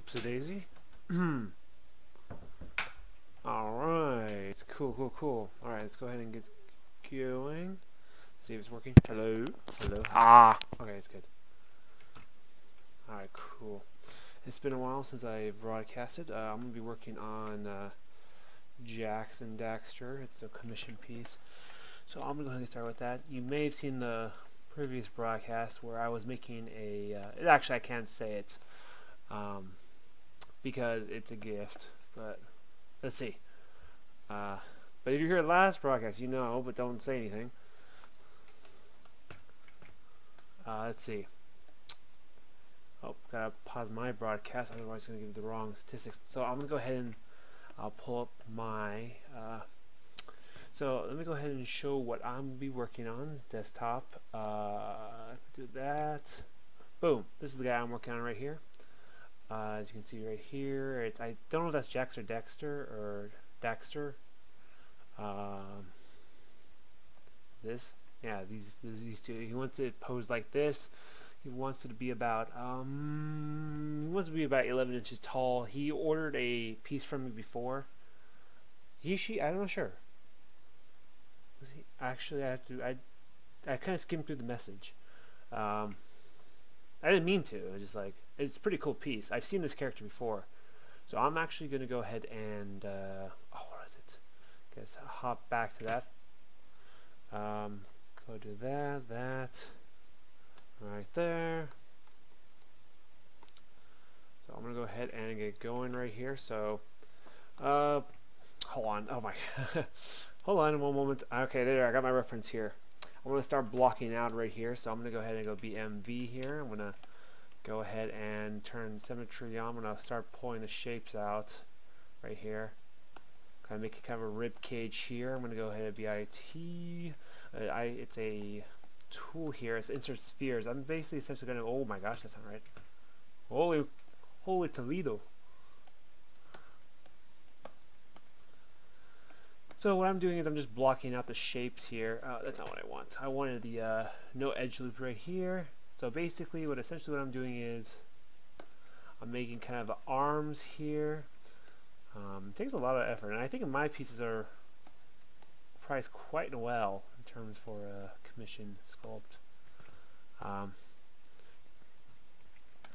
Oopsie daisy. Alright, cool. Alright, let's go ahead and get going. See if it's working. Hello? Hello? Ah! Okay, it's good. Alright, cool. It's been a while since I broadcasted. I'm going to be working on Jax and Daxter. It's a commission piece. So I'm going to go ahead and get started with that. You may have seen the previous broadcast where I was making a... actually, I can't say it because it's a gift. But let's see. But if you're here last broadcast, you know, but don't say anything. Let's see. Oh, gotta pause my broadcast, otherwise it's gonna give you the wrong statistics. So I'm gonna go ahead and I'll pull up my. So let me go ahead and show what I'm gonna be working on. Desktop. Do that. Boom. This is the guy I'm working on right here. As you can see right here, it's I don't know if that's Jax or Daxter. This. Yeah, these two. He wants it posed like this. He wants it to be about 11 inches tall. He ordered a piece from me before. I'm not sure. Actually, I kind of skimmed through the message. I didn't mean to. It's just like it's a pretty cool piece. I've seen this character before, so I'm actually gonna go ahead and what is it? Guess I'll hop back to that. Go to that. Right there. So I'm gonna go ahead and get going right here. So hold on. Oh my hold on one moment. Okay, there, I got my reference here. I'm gonna start blocking out right here. So I'm gonna go ahead and go BMV here. I'm gonna go ahead and turn symmetry on. I'm gonna start pulling the shapes out right here. Kind of make it kind of a rib cage here. I'm gonna go ahead and BIT. It's a tool here. It's insert spheres. I'm basically essentially gonna. Oh my gosh, that's not right. Holy Toledo. So what I'm doing is I'm just blocking out the shapes here. That's not what I want. I wanted the no edge loop right here. So basically, essentially what I'm doing is I'm making kind of arms here. It takes a lot of effort, and I think my pieces are priced quite well in terms for a commission sculpt.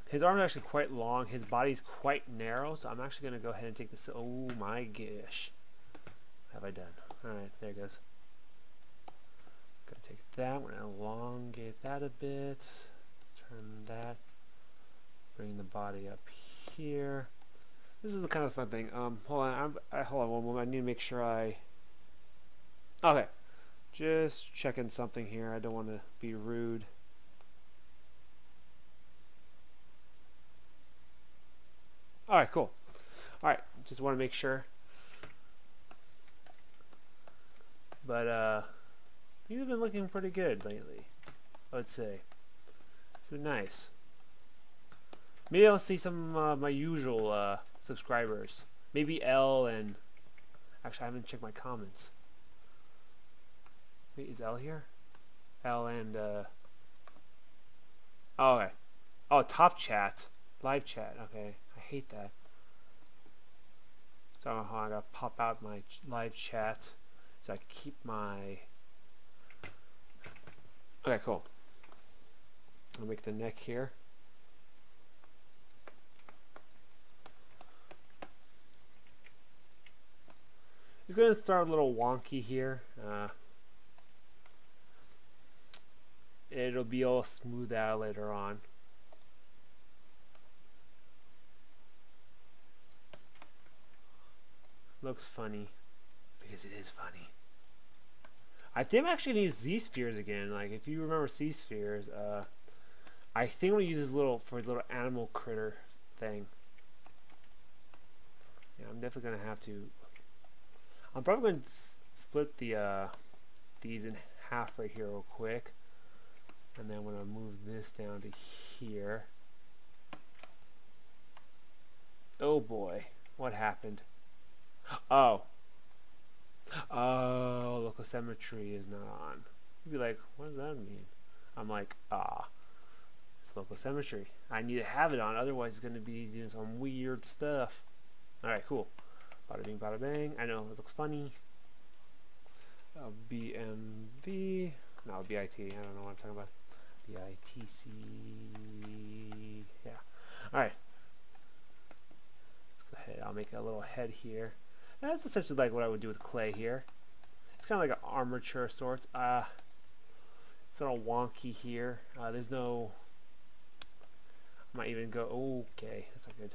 His arms are actually quite long. His body's quite narrow, so I'm actually going to go ahead and take this. Oh my gosh. What have I done? Alright, there it goes. Gonna take that, we're gonna elongate that a bit. Turn that. Bring the body up here. This is the kind of fun thing. Hold on, hold on one moment. I need to make sure Okay, just checking something here. I don't want to be rude. All right, cool. All right, just want to make sure. But these have been looking pretty good lately, I'd say. It's been nice. Maybe I'll see some of my usual subscribers. Maybe L and... Actually, I haven't checked my comments. Wait, is L here? L and... Oh, okay. Oh, top chat. Live chat. Okay. I hate that. So I gotta pop out my live chat so I keep my... Okay, cool. I'll make the neck here. It's going to start a little wonky here. It'll be all smooth out later on. Looks funny because it is funny. I think I'm actually going to use Z-spheres again. Like if you remember Z-spheres, I think I'm going to use this for his little animal critter thing. Yeah, I'm definitely going to have to. I'm probably going to split these in half right here real quick, and then I'm going to move this down to here. Oh boy, what happened? Oh, local symmetry is not on. You'd be like, what does that mean? I'm like, It's local symmetry. I need to have it on, otherwise it's going to be doing some weird stuff. Alright, cool. Bada bing, bada bang. I know, it looks funny. BMV. No, BIT. I don't know what I'm talking about. BITC. Yeah. Alright. Let's go ahead. I'll make a little head here. That's essentially like what I would do with clay here. It's kind of like an armature of sorts. It's a little wonky here. There's no... I might even go... Okay, that's not good.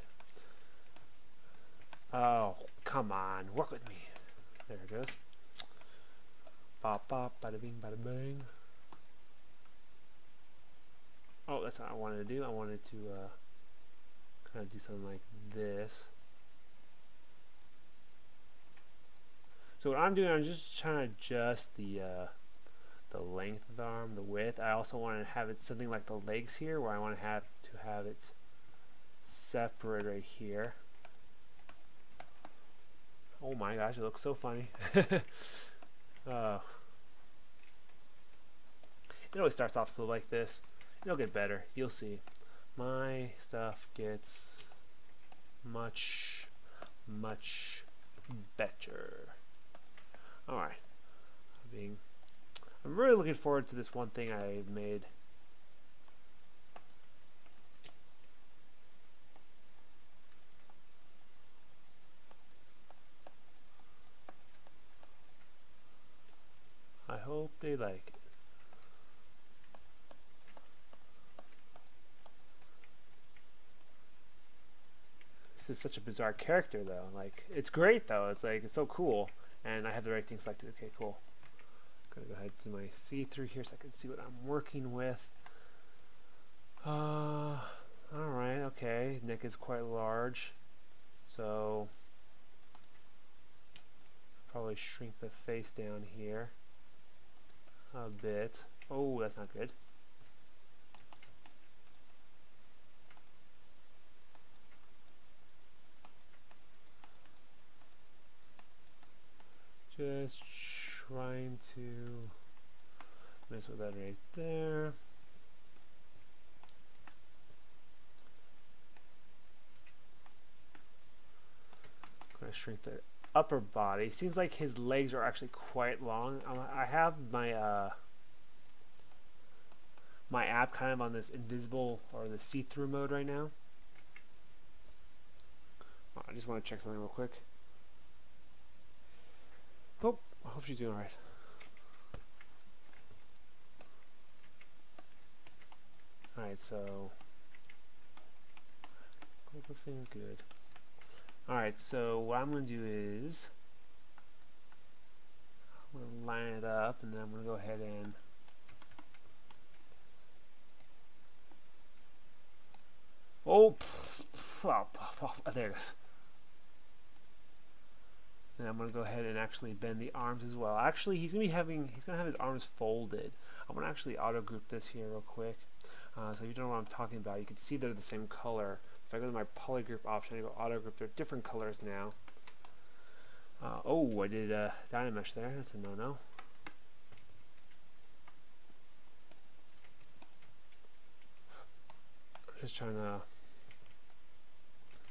Oh, come on. Work with me. There it goes. Bop, bop, bada bing, bada bang. Oh, that's not what I wanted to do. I wanted to kind of do something like this. So what I'm doing, I'm just trying to adjust the length of the arm, the width. I also want to have it something like the legs here, where I want to have it separate right here. Oh my gosh, it looks so funny. It always starts off slow like this. It'll get better. You'll see. My stuff gets much, much better. Alright. I'm really looking forward to this one thing I made. I hope they like it. This is such a bizarre character though. Like, it's great though. It's like, it's so cool. And I have the right thing selected. Okay, cool. I'm gonna go ahead and do my see-through here so I can see what I'm working with. Alright, okay. Neck is quite large. So probably shrink the face down here a bit. Oh, that's not good. Just trying to mess with that right there. Gonna shrink the upper body. Seems like his legs are actually quite long. I have my my app kind of on this invisible or the see-through mode right now. Oh, I just want to check something real quick. Oh, I hope she's doing alright. Alright, so everything good. Alright, so what I'm going to do is I'm going to line it up, and then I'm going to go ahead and there it goes. And I'm going to go ahead and actually bend the arms as well. Actually, he's going to have his arms folded. I'm going to actually auto group this here real quick. So if you don't know what I'm talking about, you can see they're the same color. If I go to my polygroup option, I go auto group, they're different colors now. Oh, I did Dynamesh there. That's a no-no. I'm just trying to...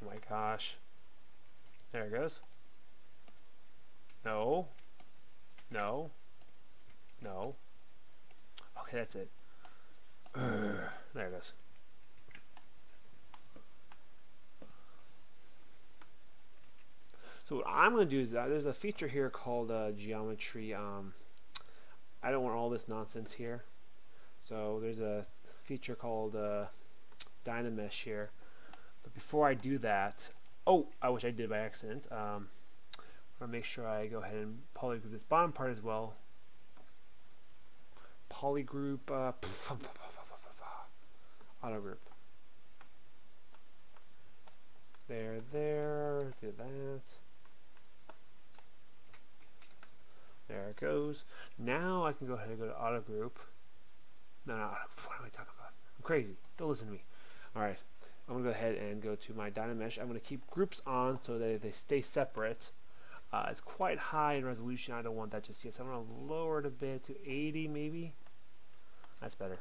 Oh my gosh. There it goes. No. No. No. Okay, that's it. There it goes. So what I'm going to do is there's a feature here called geometry. I don't want all this nonsense here. So there's a feature called Dynamesh here. But before I do that, oh, I wish I did by accident. I want to make sure I go ahead and polygroup this bottom part as well. Polygroup, auto group. There, do that. There it goes. Now I can go ahead and go to auto group. No, what am I talking about? I'm crazy. Don't listen to me. Alright, I'm going to go ahead and go to my Dynamesh. I'm going to keep groups on so that they stay separate. It's quite high in resolution. I don't want that just yet. So I'm going to lower it a bit to 80 maybe. That's better.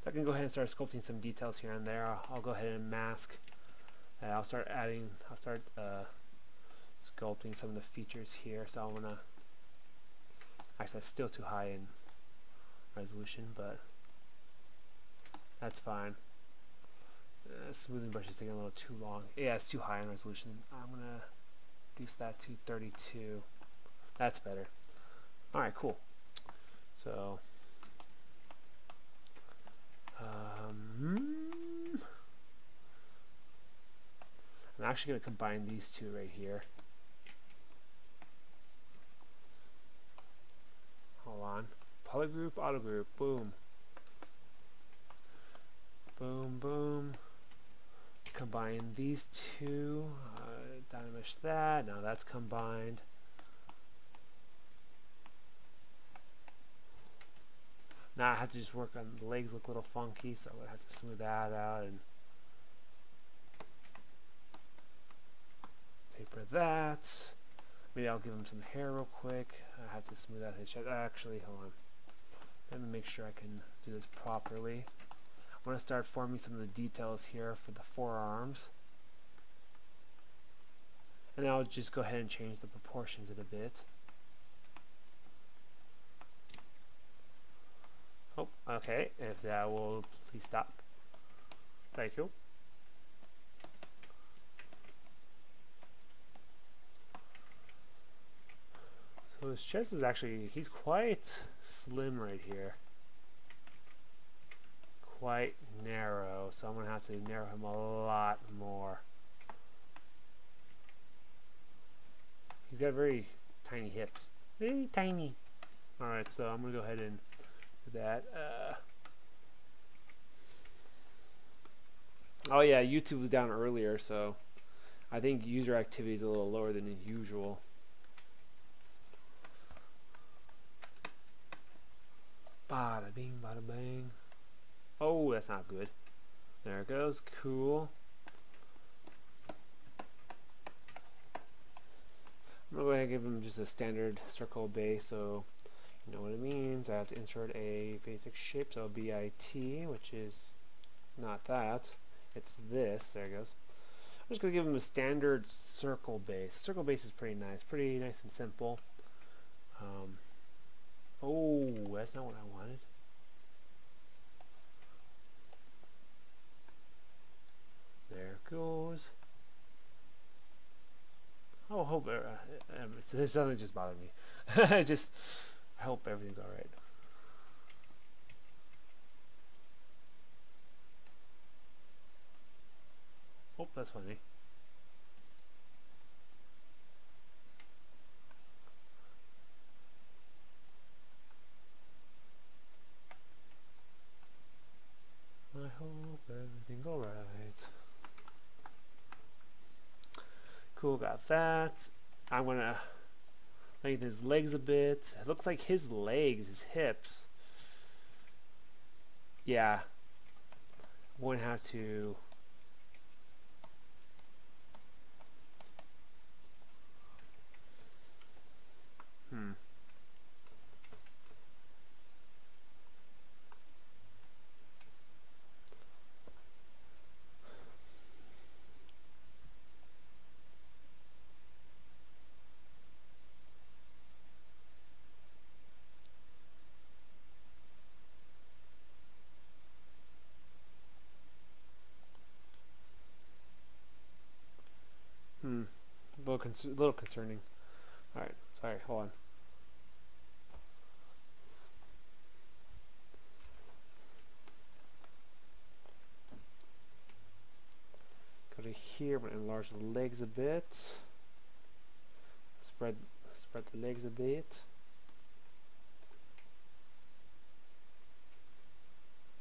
So I can go ahead and start sculpting some details here and there. I'll go ahead and mask. I'll start sculpting some of the features here. So I'm gonna, actually that's still too high in resolution, but that's fine. Smoothing brush is taking a little too long. Yeah, it's too high in resolution. I'm gonna reduce that to 32. That's better. Alright, cool. So I'm actually going to combine these two right here. Hold on. Polygroup, auto group, boom. Boom, boom. Combine these two. Dynamesh that. Now that's combined. Now I have to just work on the legs, look a little funky, so I'm going to have to smooth that out and taper that. Maybe I'll give him some hair real quick. I have to smooth out his chest. Actually, hold on. Let me make sure I can do this properly. I'm going to start forming some of the details here for the forearms. And then I'll just go ahead and change the proportions a bit. Oh, okay. If that will please stop. Thank you. So his chest is actually, he's quite slim right here. Quite narrow, so I'm going to have to narrow him a lot more. He's got very tiny hips. Very tiny. Alright, so I'm going to go ahead and do that. Oh yeah, YouTube was down earlier, so I think user activity is a little lower than usual. Bada bing, bada bang. Oh, that's not good. There it goes. Cool. I'm going to go ahead and give him just a standard circle base, so you know what it means. I have to insert a basic shape, so BIT, which is not that. It's this. There it goes. I'm just going to give him a standard circle base. Circle base is pretty nice and simple. Oh, that's not what I wanted. There it goes. Oh, I hope it doesn't just bother me. I hope everything's alright. Oh, that's funny. I hope everything's alright. Cool, got that. I'm gonna lengthen his legs a bit. It looks like his legs, his hips. Yeah. I'm going to have to. A little concerning. Alright, sorry, hold on. Go to here, I'm going to enlarge the legs a bit. Spread the legs a bit.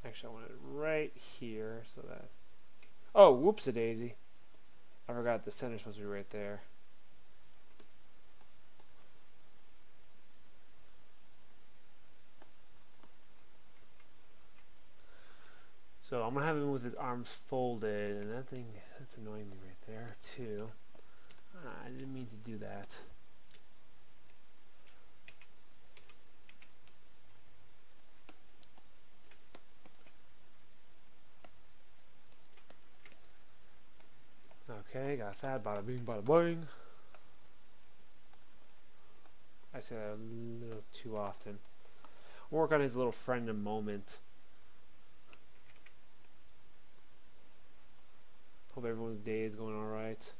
Actually, I want it right here so that. Oh, whoops-a-daisy. I forgot the center's supposed to be right there. So I'm gonna have him with his arms folded, and that's annoying me right there too. I didn't mean to do that. Okay, got that. Bada bing, bada boing. I say that a little too often. We'll work on his little friend in a moment. Hope everyone's day is going alright.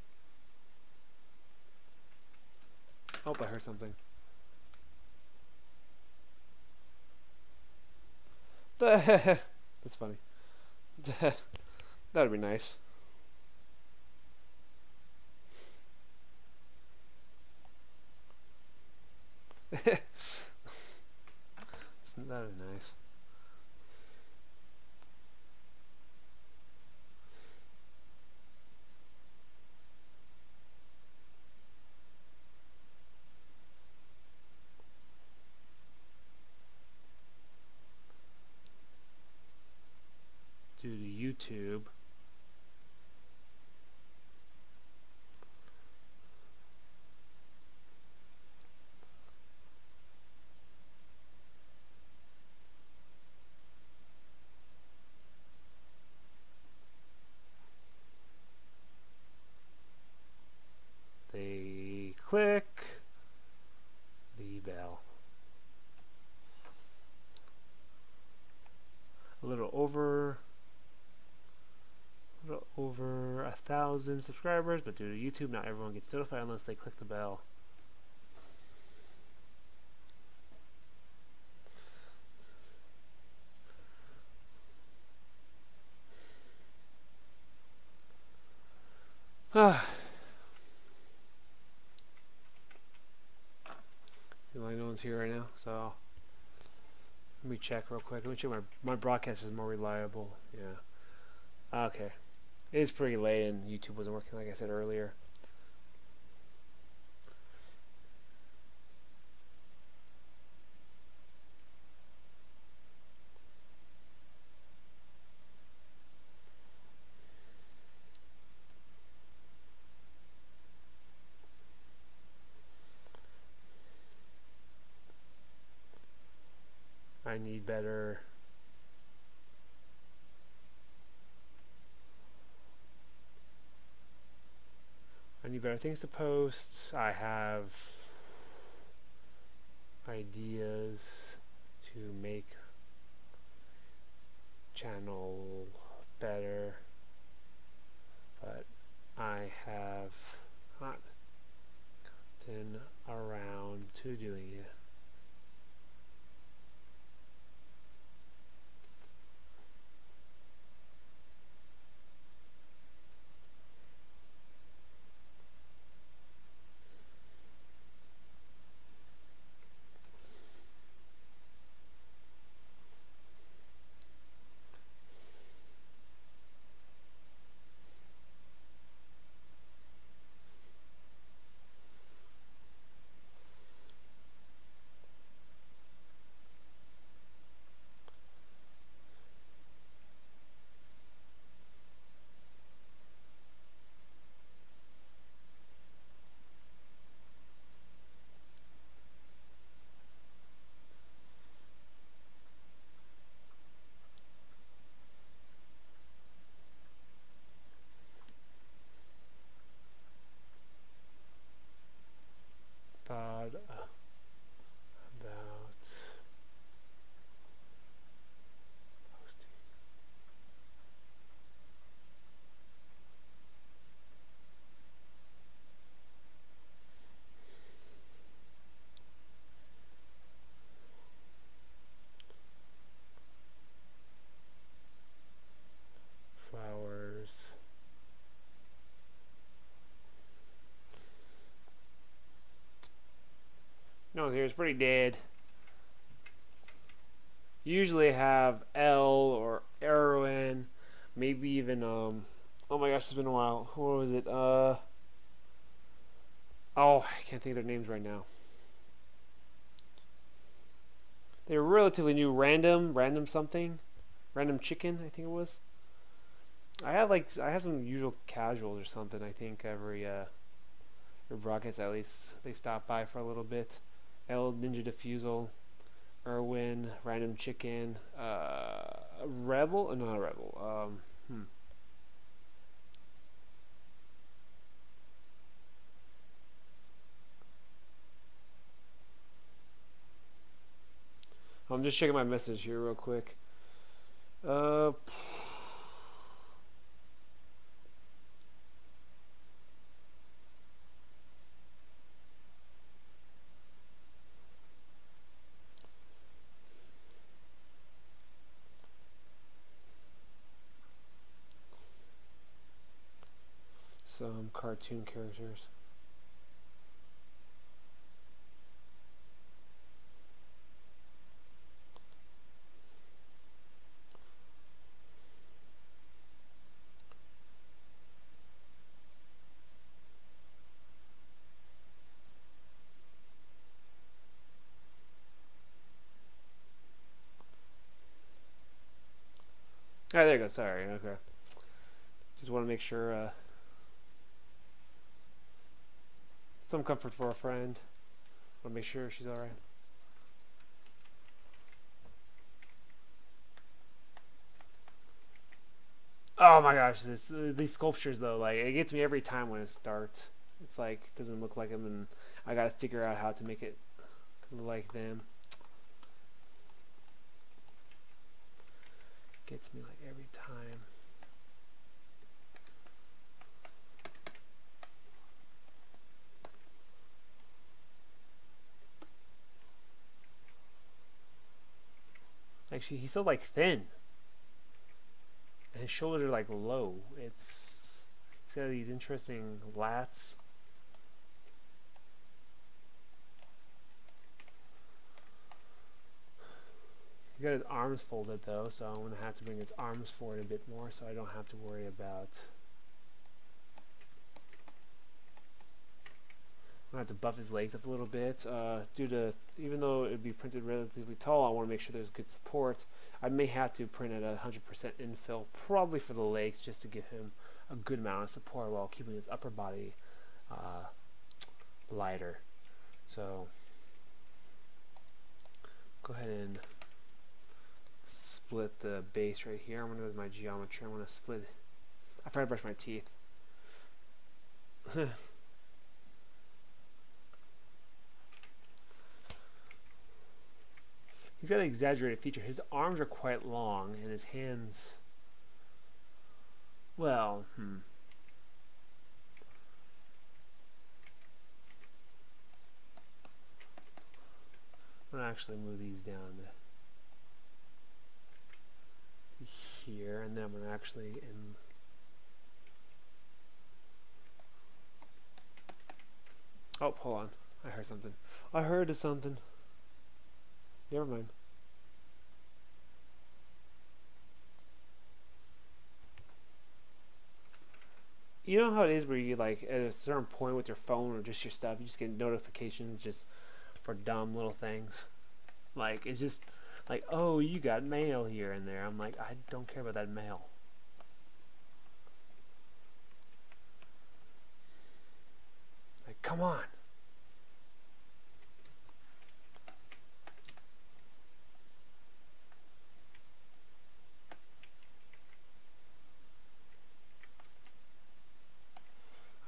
Oh, I heard something. That's funny. That would be nice. That would be nice. Due to YouTube, they click the bell. A little over 1,000 subscribers, but due to YouTube, not everyone gets notified unless they click the bell. I no one's here right now, so let me check real quick. Let me check my broadcast is more reliable. Yeah. Okay. It is pretty late and YouTube wasn't working like I said earlier. I need better things to post. I have ideas to make channel better, but I have not gotten around to doing it. About posting. Flowers. No, here it's pretty dead. Usually have L or Erwin, maybe even oh my gosh, it's been a while. What was it? Oh, I can't think of their names right now. They were relatively new. Random something, random chicken, I think it was. I have some usual casuals or something. I think every broadcast at least they stop by for a little bit. L Ninja Diffusal, Erwin, Random Chicken, Rebel, not Rebel. I'm just checking my message here real quick. Some cartoon characters. Ah, there you go. Sorry. Okay. Just want to make sure. Some comfort for a friend. Want to make sure she's all right. Oh my gosh, these sculptures though, like it gets me every time when it starts. It's like it doesn't look like them, and I gotta figure out how to make it look like them. Gets me like every time. Actually, he's so like thin. And his shoulders are like low. He's got these interesting lats. He's got his arms folded though, so I'm going to have to bring his arms forward a bit more so I don't have to worry about... I'm going to have to buff his legs up a little bit due to, even though it would be printed relatively tall, I want to make sure there's good support. I may have to print at 100% infill, probably for the legs, just to give him a good amount of support while keeping his upper body lighter. So, go ahead and split the base right here. I'm going to go with my geometry. I'm going to split. I forgot to brush my teeth. He's got an exaggerated feature. His arms are quite long, and his hands, well, I'm going to actually move these down to here, and then I'm going to actually, oh, hold on. I heard something. I heard something. Never mind. You know how it is where you like at a certain point with your phone or just your stuff, you just get notifications just for dumb little things. Like it's just like, oh, you got mail here and there. I'm like, I don't care about that mail. Like, come on.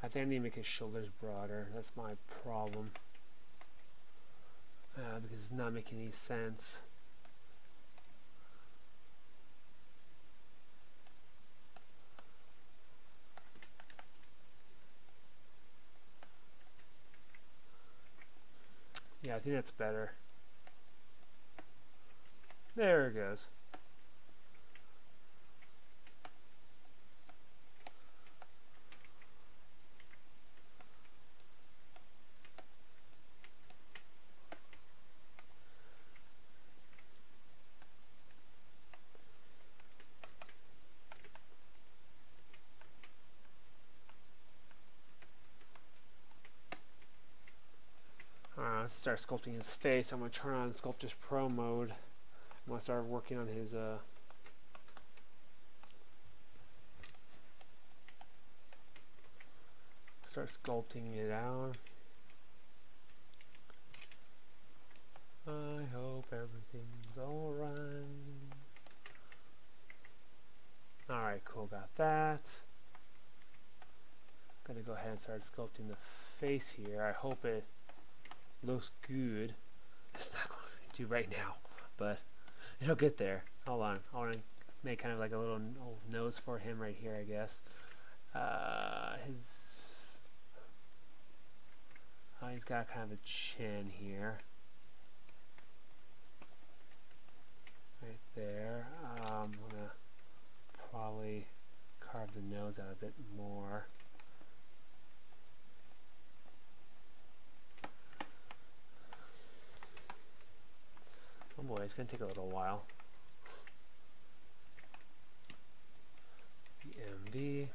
I think I need to make his shoulders broader. That's my problem. Because it's not making any sense. Yeah, I think that's better. There it goes. Let's start sculpting his face. I'm going to turn on Sculptors Pro mode. I'm going to start working on his start sculpting it out. I hope everything's alright. Alright, cool, got that. Gonna go ahead and start sculpting the face here. I hope it looks good. It's not going to right now, but it'll get there. Hold on, I want to make kind of like a little nose for him right here, I guess. He's got kind of a chin here, right there. I'm gonna probably carve the nose out a bit more. Oh boy, it's gonna take a little while. BMV.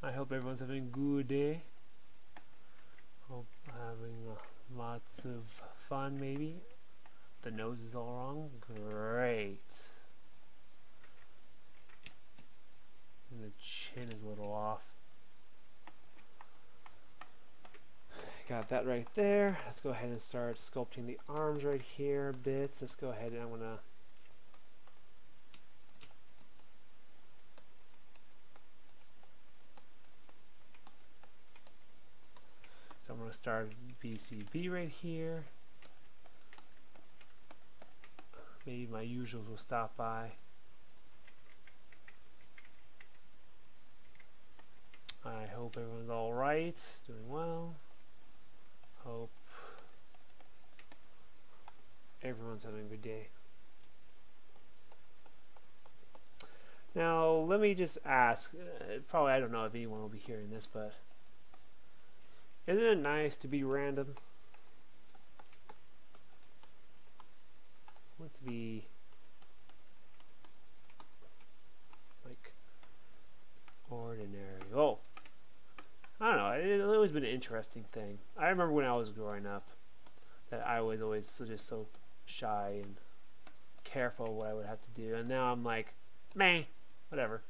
I hope everyone's having a good day. Hope having lots of fun, maybe. The nose is all wrong. Great. And the chin is a little off. Got that right there. Let's go ahead and start sculpting the arms right here a bit. Let's go ahead and I'm gonna start BCB right here. Maybe my usuals will stop by. I hope everyone's all right, doing well. Hope everyone's having a good day. Now, let me just ask, probably I don't know if anyone will be hearing this, but isn't it nice to be random? I want to be like ordinary. Oh, I don't know. It's always been an interesting thing. I remember when I was growing up that I was always just so shy and careful what I would have to do, and now I'm like, meh, whatever.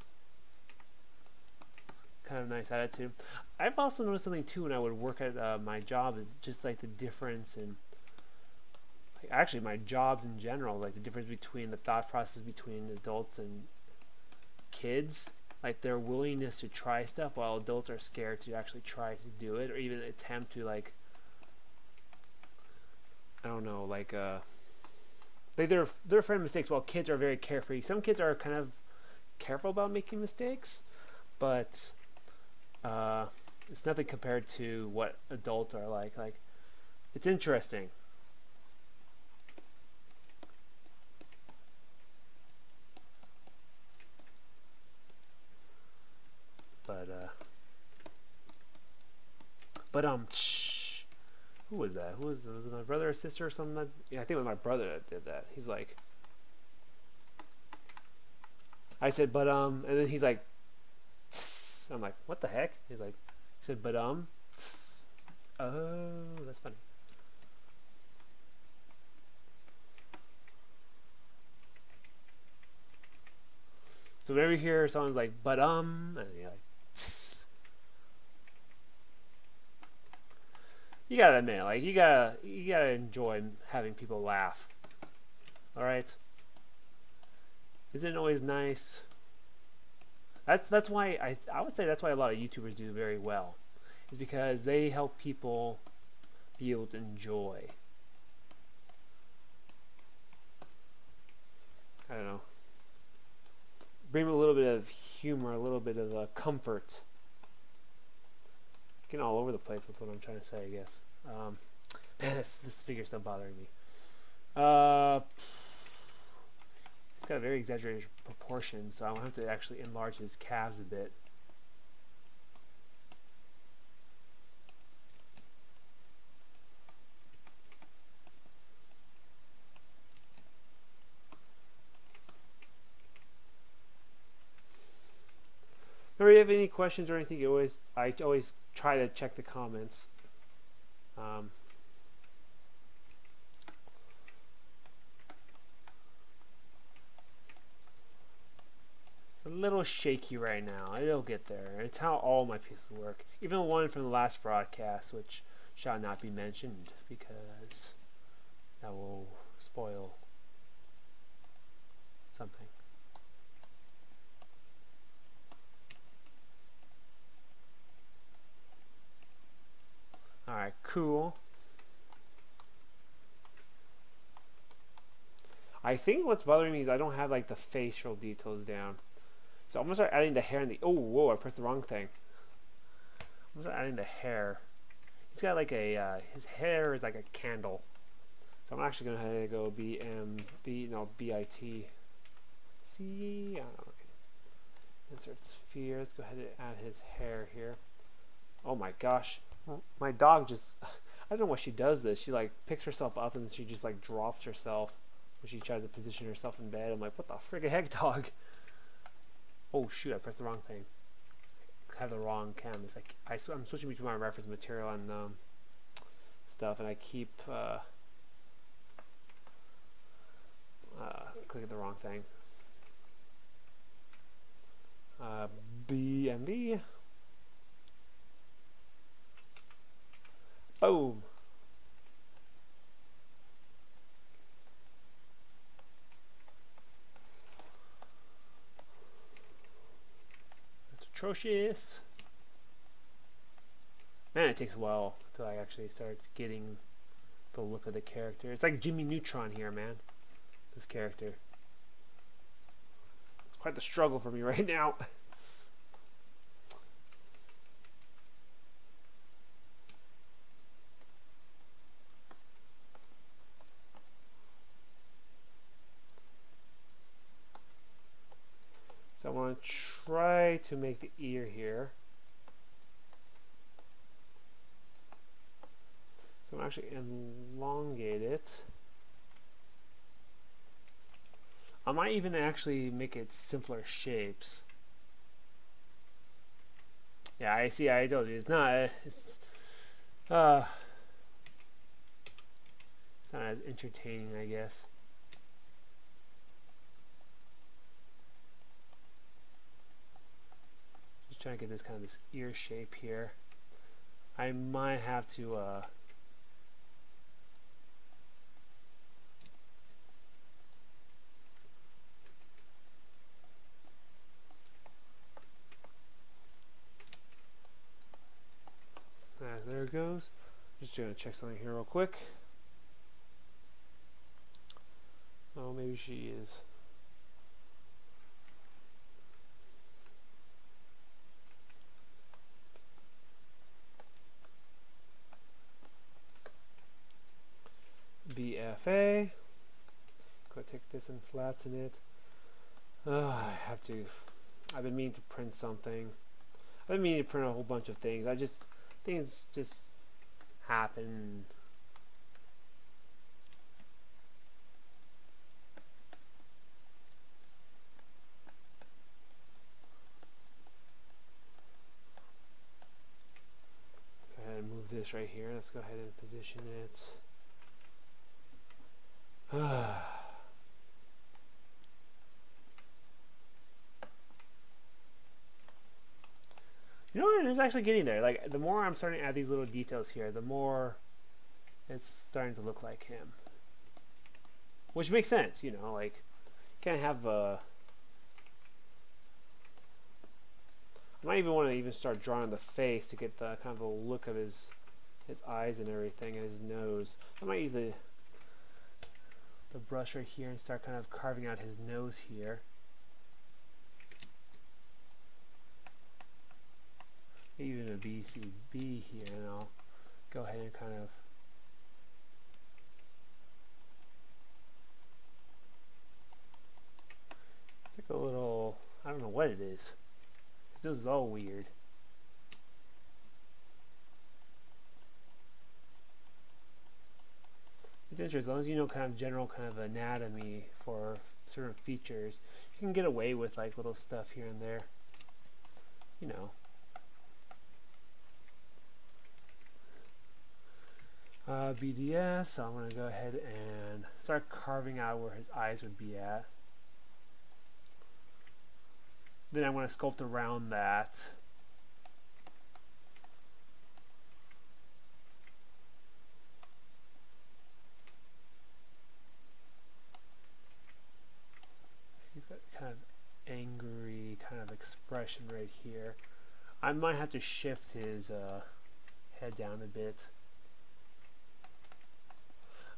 Kind of nice attitude. I've also noticed something too when I would work at my job, is just like the difference in, like, actually my jobs in general, like the difference between the thought process between adults and kids, like their willingness to try stuff while adults are scared to actually try to do it or even attempt to, like, I don't know, like they're afraid of mistakes while kids are very carefree. Some kids are kind of careful about making mistakes, but it's nothing compared to what adults are like. Like, it's interesting. But who was that? Was it my brother or sister or something? Yeah, I think it was my brother that did that. He's like, I said, and then he's like, I'm like, what the heck? He's like, he said, oh, that's funny. So whenever you hear someone's like, and you're like, you gotta admit, like, you gotta enjoy having people laugh. All right. Isn't it always nice? That's why I would say that's why a lot of YouTubers do very well, is because they help people be able to enjoy. I don't know. Bring a little bit of humor, a little bit of comfort. Getting all over the place with what I'm trying to say, I guess. Man, this figure's still bothering me. He's got a very exaggerated proportion, so I'm going to have to actually enlarge his calves a bit. Remember, if you have any questions or anything, I always try to check the comments. It's a little shaky right now. It'll get there. It's how all my pieces work. Even the one from the last broadcast, which shall not be mentioned because that will spoil something. Alright, cool. I think what's bothering me is I don't have like the facial details down. So I'm gonna start adding the hair and the, oh, whoa, I pressed the wrong thing. I'm gonna start adding the hair. He's got like a, his hair is like a candle. So I'm actually gonna go BIT. C, okay. Insert sphere, let's go ahead and add his hair here. Oh my gosh, my dog just, I don't know why she does this. She like picks herself up and she just like drops herself when she tries to position herself in bed. I'm like, what the friggin' heck, dog? Oh shoot, I pressed the wrong thing. I have the wrong cam. It's like I'm switching between my reference material and stuff, and I keep clicking the wrong thing. BMB. Boom. That's atrocious. Man, it takes a while until I actually start getting the look of the character. It's like Jimmy Neutron here, man. This character. It's quite the struggle for me right now. So I want to try to make the ear here. So I'm actually elongate it. I might even actually make it simpler shapes. Yeah, I see. I told you it's not. It's not as entertaining, I guess. Just trying to get this kind of this ear shape here. I might have to. There it goes. Just gonna check something here real quick. Oh, maybe she is. BFA. Go take this and flatten it. I have to. I've been meaning to print something. I've been meaning to print a whole bunch of things. Things just happen. Go ahead and move this right here. Let's go ahead and position it. You know what? It's actually getting there. Like, the more I'm starting to add these little details here, the more it's starting to look like him. Which makes sense, you know, like, you can't have I might even want to even start drawing the face to get the kind of the look of his eyes and everything, and his nose. I might use the brush right here and start kind of carving out his nose here. Even a BCB here, and I'll go ahead and kind of take a little, I don't know what it is. This is all weird. It's interesting, as long as you know kind of general kind of anatomy for certain features, you can get away with like little stuff here and there, you know. BDS, so I'm going to go ahead and start carving out where his eyes would be at. Then I'm going to sculpt around that. expression right here. I might have to shift his head down a bit.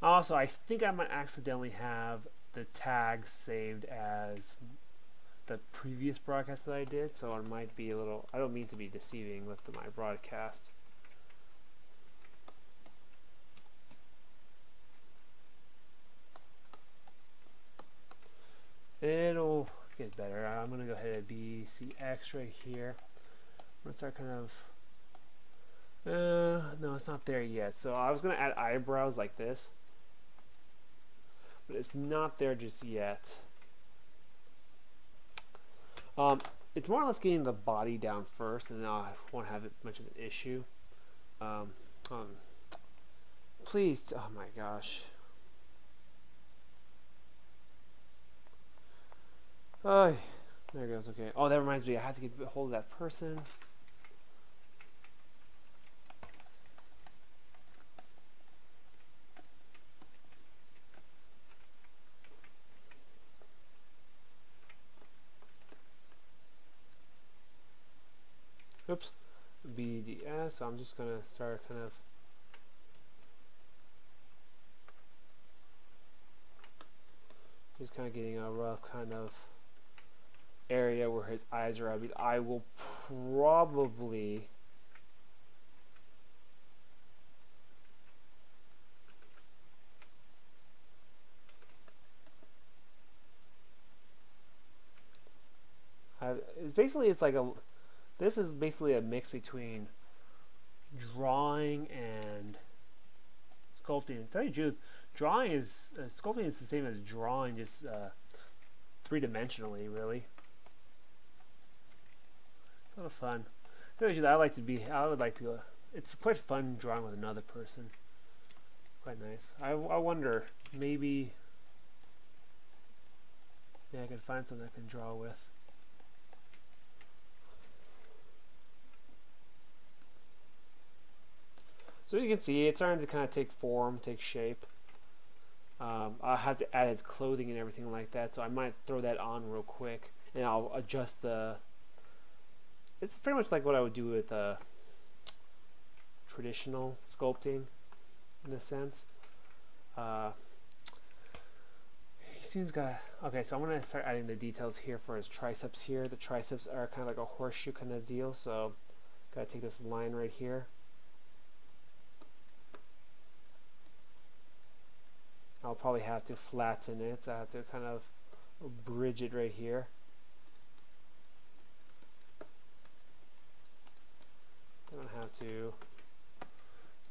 Also, I think I might accidentally have the tag saved as the previous broadcast that I did, so it might be a little, I don't mean to be deceiving with my broadcast. It'll get better. I'm going to go ahead and BCX right here. I'm going to start kind of, no, it's not there yet. So I was going to add eyebrows like this, but it's not there just yet. It's more or less getting the body down first, and then I won't have it much of an issue. Please, oh my gosh. Oh, there it goes. Okay. Oh, that reminds me. I had to get a hold of that person. Oops. BDS. So I'm just gonna start kind of. Just kind of getting a rough kind of area where his eyes are. I will probably it's like a, this is basically a mix between drawing and sculpting. To tell you the truth, drawing is sculpting is the same as drawing, just three-dimensionally, really. It's a lot of fun. I would like to go. It's quite fun drawing with another person. Quite nice. I wonder, maybe I can find something I can draw with. So as you can see, it's starting to kind of take form, take shape. I'll have to add his clothing and everything like that, so I might throw that on real quick, and I'll adjust the. It's pretty much like what I would do with traditional sculpting, in a sense. He seems got. Okay, so I'm gonna start adding the details here for his triceps here. The triceps are kind of like a horseshoe kind of deal, so gotta take this line right here. I'll probably have to flatten it. I have to kind of bridge it right here. I don't have to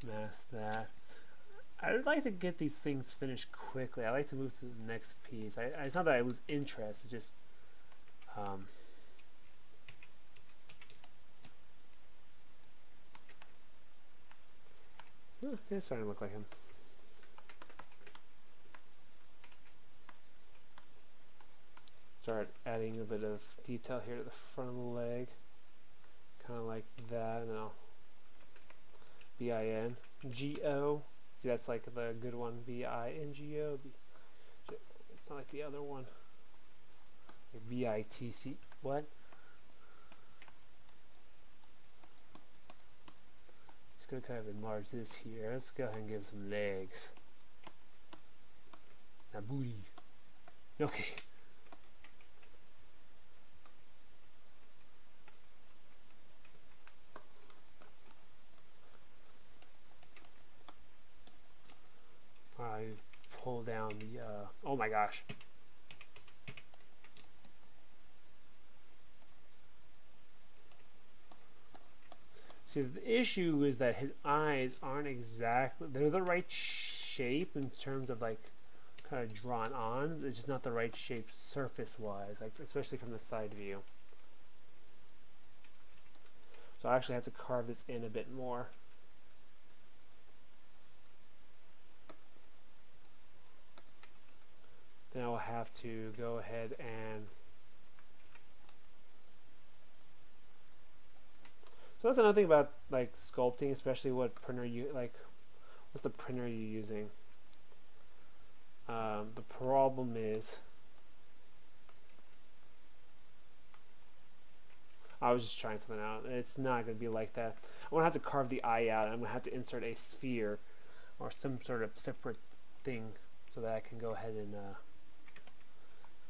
mask that. I would like to get these things finished quickly. I like to move to the next piece. It's not that I lose interest. It's just it's starting to look like him. Start adding a bit of detail here to the front of the leg, kind of like that, and then I'll B-I-N-G-O. See, that's like the good one, B-I-N-G-O. It's not like the other one, like B-I-T-C. What? Just gonna kind of enlarge this here. Let's go ahead and give some legs. Now booty. Okay. I pull down the oh my gosh. See, the issue is that his eyes aren't exactly, they're the right shape in terms of like kind of drawn on. It's just not the right shape surface wise, like especially from the side view. So I actually have to carve this in a bit more. Then I'll have to go ahead and. So that's another thing about like sculpting, especially what printer you like. What's the printer you're using? The problem is I was just trying something out. It's not going to be like that. I'm going to have to carve the eye out. I'm going to have to insert a sphere or some sort of separate thing so that I can go ahead and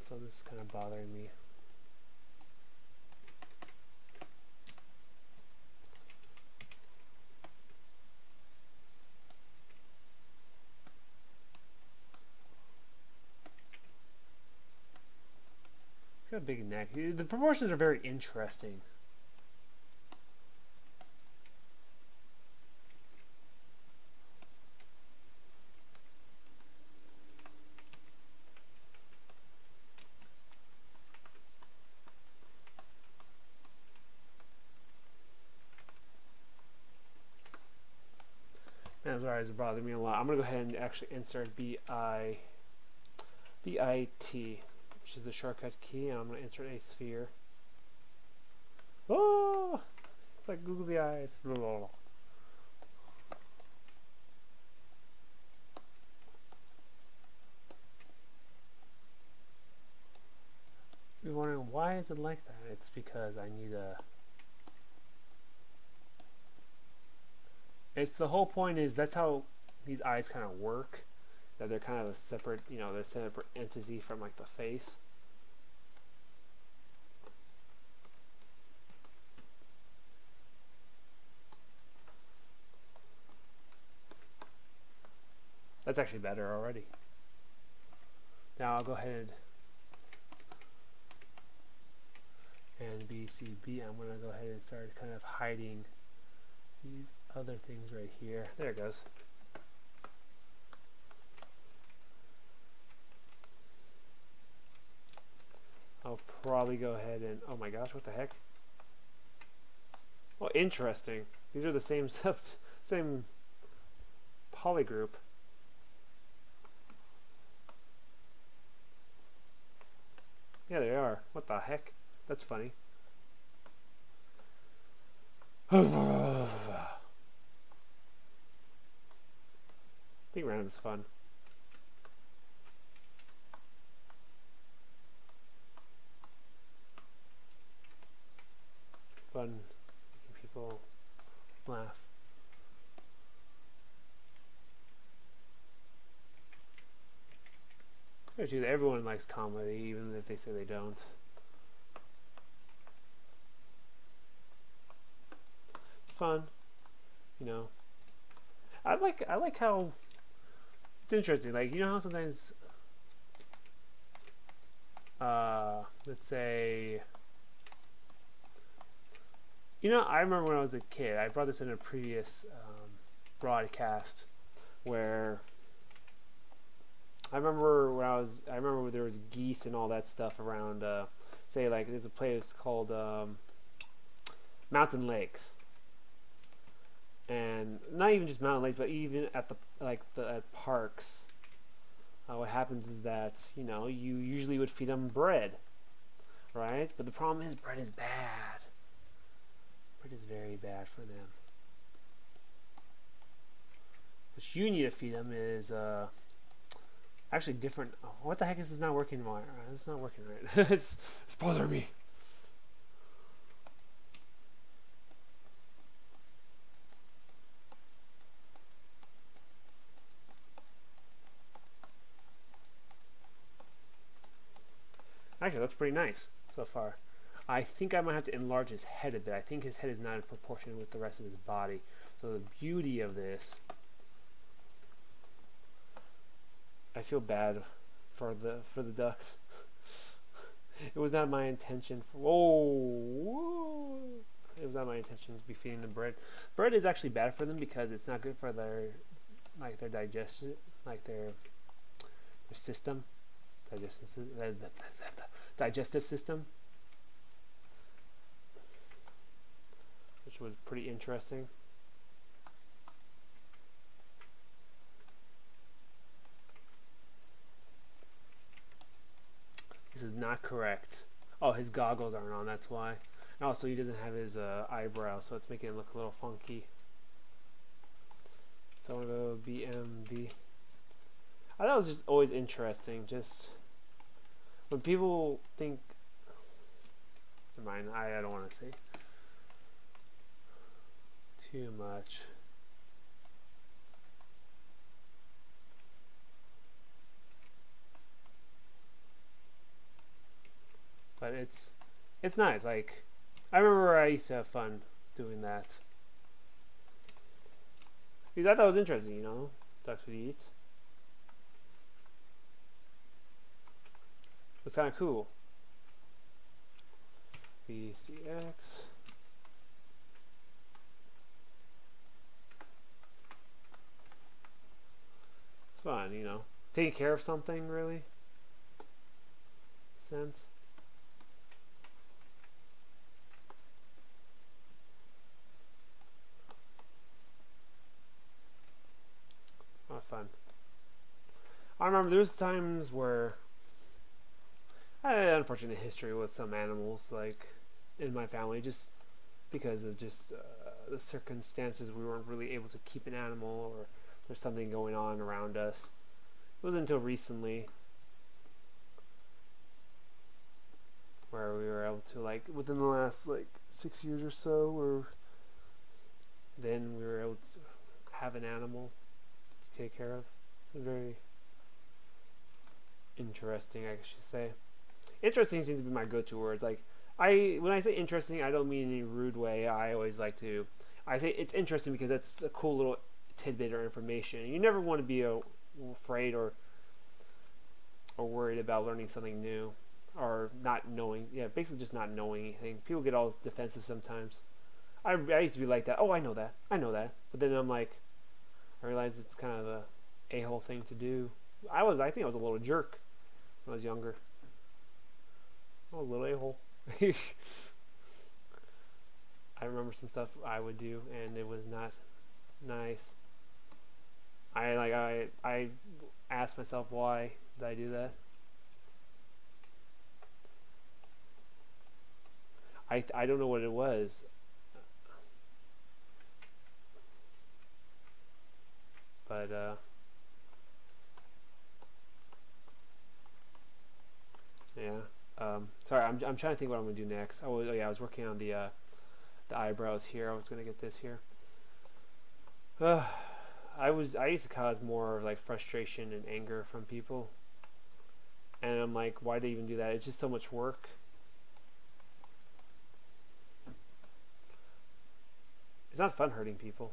so this is kind of bothering me. It's got a big neck. The proportions are very interesting. That's why it's bothering me a lot. I'm going to go ahead and actually insert BIT, which is the shortcut key, and I'm going to insert a sphere. Oh! It's like googly eyes. Blah, blah, blah. You're wondering, why is it like that? It's because I need a... It's the whole point is that's how these eyes kind of work, that they're kind of a separate, you know, they're a separate entity from like the face. That's actually better already. Now I'll go ahead and BCB. I'm going to go ahead and start kind of hiding these other things right here. There it goes. I'll probably go ahead and, oh my gosh, what the heck? Well, interesting. These are the same same polygroup. Yeah, they are. What the heck? That's funny. Being random is fun. Fun making people laugh. Actually, everyone likes comedy, even if they say they don't. It's fun, you know. I like how it's interesting. Like, you know how sometimes, let's say, you know, I remember when I was a kid. I brought this in a previous broadcast where. I remember when there was geese and all that stuff around, say like there's a place called Mountain Lakes, and not even just mountain lakes, but even at the at parks, what happens is that, you know, you usually would feed them bread, right? But the problem is bread is bad. Bread is very bad for them. What you need to feed them is actually different. Oh, what the heck is this not working anymore? This is not working right. it's bothering me. Actually, that's pretty nice so far. I think I might have to enlarge his head a bit. I think his head is not in proportion with the rest of his body. So the beauty of this, I feel bad for the ducks. It was not my intention. Whoa! It was not my intention to be feeding them bread. Bread is actually bad for them because it's not good for their digestion, their system, digestive system, which was pretty interesting. This is not correct. Oh, his goggles aren't on, that's why. And also, he doesn't have his eyebrow, so it's making it look a little funky. So I'm going to go BMV. I thought it was just always interesting. Just when people think, never mind, I don't want to say. too much. But it's nice. Like, I remember I used to have fun doing that. Because I thought it was interesting, you know, to actually eat. It's kind of cool. BCX. It's fun, you know. Taking care of something, really. Sense. Oh, fun. I remember there was times where I had an unfortunate history with some animals, like in my family, just because of just the circumstances. We weren't really able to keep an animal, or there's something going on around us. It wasn't until recently where we were able to, like, within the last like 6 years or so, or then we were able to have an animal to take care of. It's very interesting, I should say. Interesting seems to be my go-to words. Like, when I say interesting, I don't mean in a rude way. I always like to, I say it's interesting because that's a cool little tidbit or information. You never want to be afraid or worried about learning something new, or not knowing. Yeah, basically just not knowing anything. People get all defensive sometimes. I used to be like that. Oh, I know that. But then I'm like, I realized it's kind of a a-hole thing to do. I think I was a little jerk when I was younger. I was a little a-hole. I remember some stuff I would do, and it was not nice. I asked myself, why did I do that? I don't know what it was, but yeah. Sorry, I'm trying to think what I'm gonna do next. Oh yeah, I was working on the eyebrows here. I was gonna get this here. I used to cause more like frustration and anger from people, and I'm like, why do they even do that? It's just so much work. It's not fun hurting people.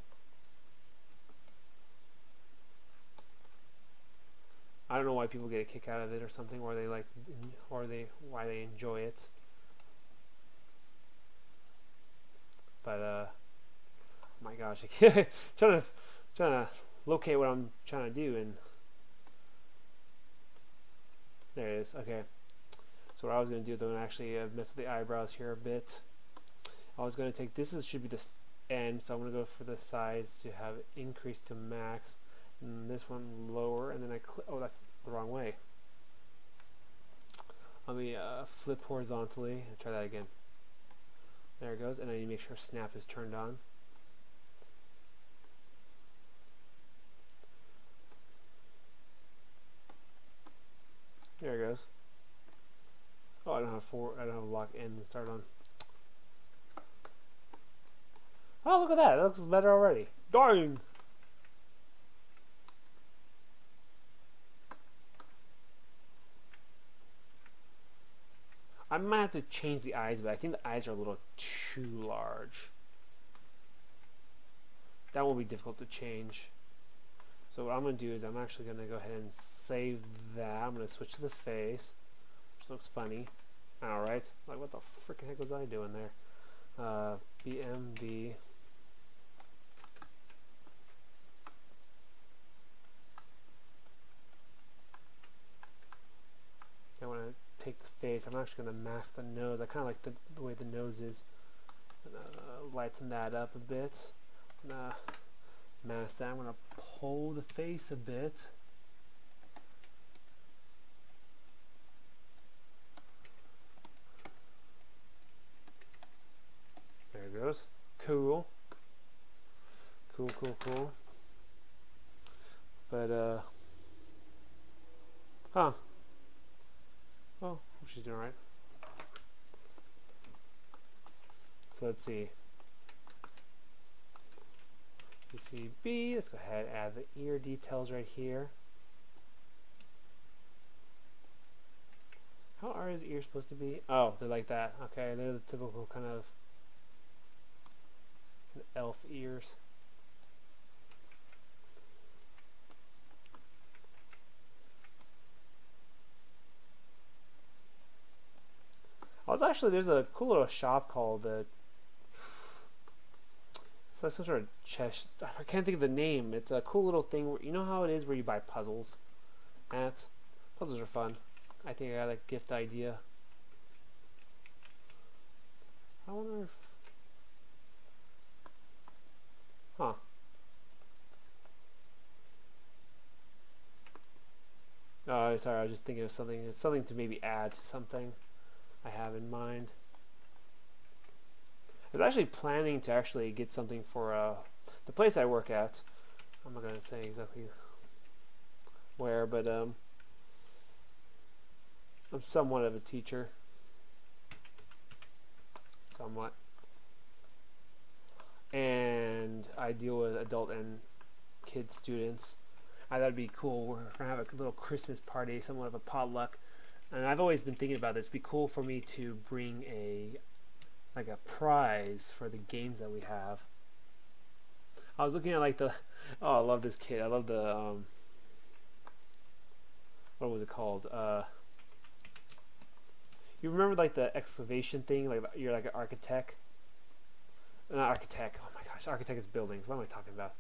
I don't know why people get a kick out of it or something, or they like, why they enjoy it. But oh my gosh, I trying to locate what I'm trying to do, and there it is. Okay, so what I was going to do is I'm going to actually mess with the eyebrows here a bit. I was going to take this should be the end, so I'm going to go for the size to have it increased to max, and this one lower, and then oh, that's the wrong way. Let me flip horizontally and try that again. There it goes, and I need to make sure snap is turned on. There it goes. Oh, I don't have a lock in and start on. Oh, look at that! That looks better already. Darn! I might have to change the eyes, but I think the eyes are a little too large. That won't be difficult to change. So what I'm going to do is I'm actually going to go ahead and save that. I'm going to switch to the face, which looks funny. Alright. Like, what the freaking heck was I doing there? BMB. I want to take the face. I'm actually going to mask the nose. I kind of like the way the nose is. I'm going to lighten that up a bit. I'm going to mask that. I'm going to pull the face a bit. There it goes. Cool. Cool. But, huh. Oh, she's doing right. So let's see. PCB. Let's go ahead and add the ear details right here. How are his ears supposed to be? Oh, they're like that. Okay, they're the typical kind of elf ears. There's a cool little shop called it's like some sort of chest. I can't think of the name. It's a cool little thing where, you know how it is where you buy puzzles at? Puzzles are fun. I think I got a gift idea. I wonder if... Huh. Oh, sorry, I was just thinking of something. It's something to maybe add to something I have in mind. I was actually planning to actually get something for the place I work at. I'm not going to say exactly where, but I'm somewhat of a teacher. Somewhat. And I deal with adult and kid students. I thought it'd be cool. We're going to have a little Christmas party, somewhat of a potluck. And I've always been thinking about this. It'd be cool for me to bring a prize for the games that we have. I was looking at like the... Oh, I love this kid. I love the... what was it called? You remember like the excavation thing? Like you're like an architect? Not architect. Oh my gosh. Architect is buildings. What am I talking about?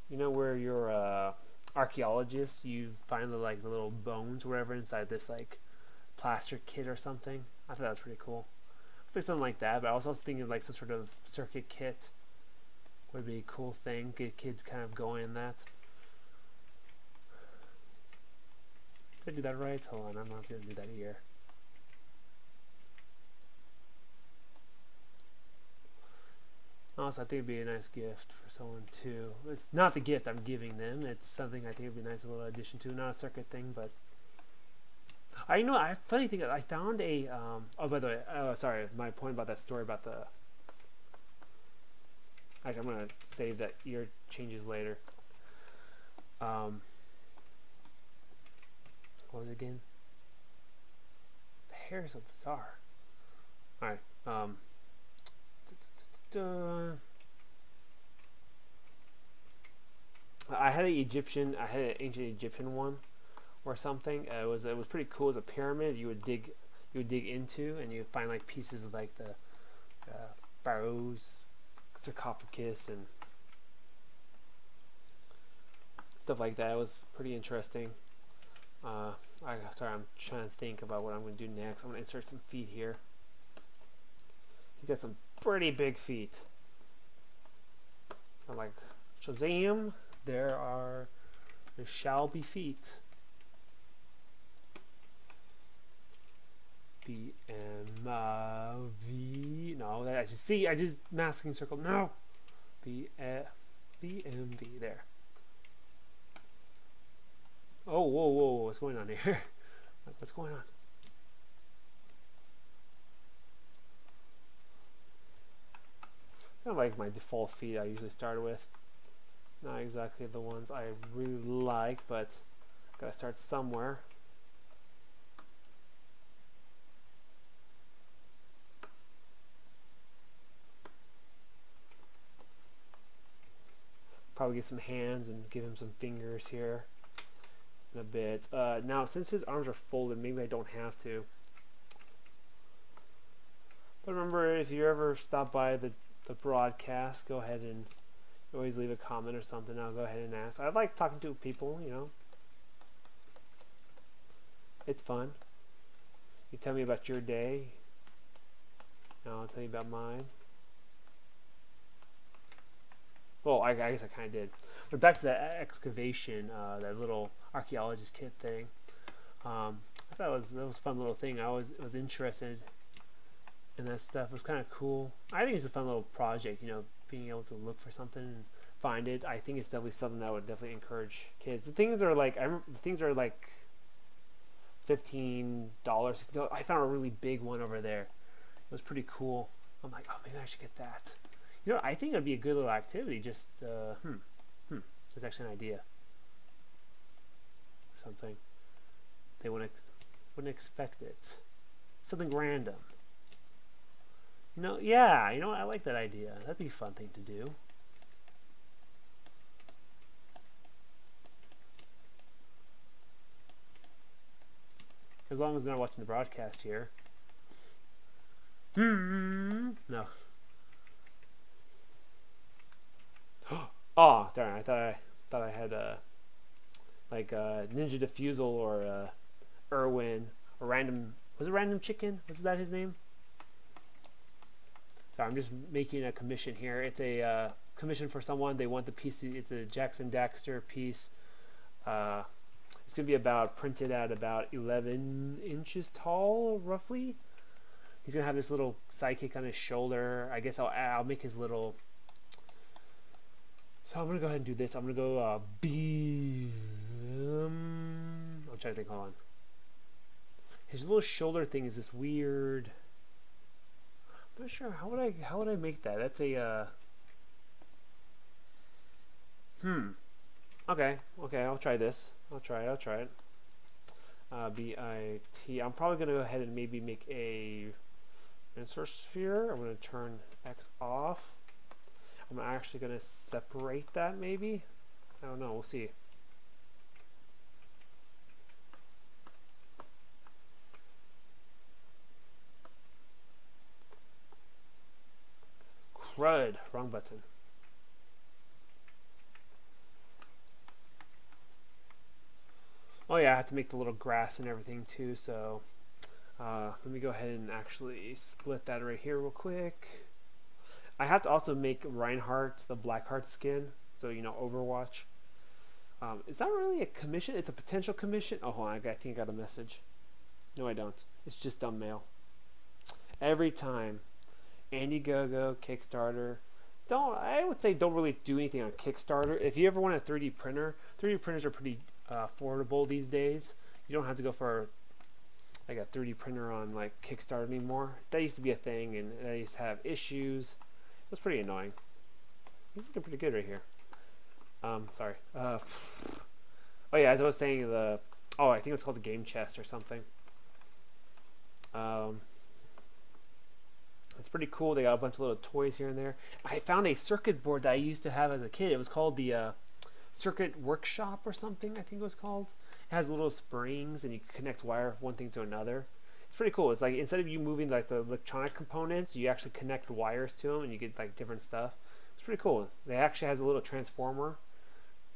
You know where you're archaeologist, you find the like the little bones or whatever inside this like plaster kit or something. I thought that was pretty cool. It's like something like that, but I was also thinking of like some sort of circuit kit would be a cool thing. Get kids kind of going in that. Did I do that right? Hold on, I'm not going to do that here. Also, I think it'd be a nice gift for someone too. It's not the gift I'm giving them. It's something I think would be a nice little addition to. Not a circuit thing, but I know. Funny thing, I found a. Oh, by the way, sorry. My point about that story about the. Actually, I'm gonna save that ear changes later. What was it again? The hair is so bizarre. All right. I had an ancient Egyptian one or something. It was pretty cool. It was a pyramid you would dig into, and you would find like pieces of like the pharaoh's sarcophagus and stuff like that. It was pretty interesting. Sorry, I'm trying to think about what I'm going to do next. I'm going to insert some feet here. He's got some pretty big feet. I'm like, Shazam! There shall be feet. BMV. No, I just masking circle. No. BMV. There. Oh, whoa! What's going on here? What's going on? Kind of like my default feed I usually start with. Not exactly the ones I really like, but gotta start somewhere. Probably get some hands and give him some fingers here in a bit. Now, since his arms are folded, maybe I don't have to. But remember, if you ever stop by the broadcast, go ahead and always leave a comment or something. I'll go ahead and ask. I like talking to people, you know. It's fun. You tell me about your day, and I'll tell you about mine. Well, I guess I kind of did. But back to that excavation, that little archaeologist kit thing. I thought that was a fun little thing. I was interested in that stuff. It was kind of cool. I think it's a fun little project, you know, being able to look for something and find it. I think it's definitely something that would definitely encourage kids. The things are like, $15. I found a really big one over there. It was pretty cool. I'm like, oh, maybe I should get that. You know, I think it'd be a good little activity. Just There's actually an idea. Something they wouldn't expect it. Something random. You know, yeah. You know what? I like that idea. That'd be a fun thing to do. As long as they're not watching the broadcast here. No. Oh, darn! I thought I had like Ninja Diffusal or Irwin or Random. Was it Random Chicken? Was that his name? Sorry, I'm just making a commission here. It's a commission for someone. They want the piece. It's a Jax and Daxter piece. It's gonna be about printed at about 11 inches tall, roughly. He's gonna have this little sidekick on his shoulder. I guess I'll make his little. So I'm gonna go ahead and do this. I'm gonna go I'm trying to think. Hold on. His little shoulder thing is this weird. I'm not sure how would I make that. That's a Okay, I'll try this. I'll try it. BIT. I'm probably gonna go ahead and maybe make a insert sphere. I'm gonna turn X off. I'm actually gonna separate that maybe. I don't know. We'll see. Crud. Wrong button. Oh yeah, I have to make the little grass and everything too, so let me go ahead and actually split that right here real quick. I have to also make Reinhardt the Blackheart skin, so you know, Overwatch. It's not really a commission, it's a potential commission. Oh, hold on, I think I got a message. No, I don't. It's just dumb mail. Every time. Indiegogo, Kickstarter. I would say don't really do anything on Kickstarter. If you ever want a 3D printer, 3D printers are pretty affordable these days. You don't have to go for like a 3D printer on like Kickstarter anymore. That used to be a thing, and they used to have issues. It was pretty annoying. This is looking pretty good right here. Sorry. Oh yeah, as I was saying, I think it's called the game chest or something. It's pretty cool. They got a bunch of little toys here and there. I found a circuit board that I used to have as a kid. It was called the Circuit Workshop or something, I think it was called. It has little springs and you can connect wire from one thing to another. It's pretty cool. It's like instead of you moving like the electronic components, you actually connect wires to them and you get like different stuff. It's pretty cool. It actually has a little transformer.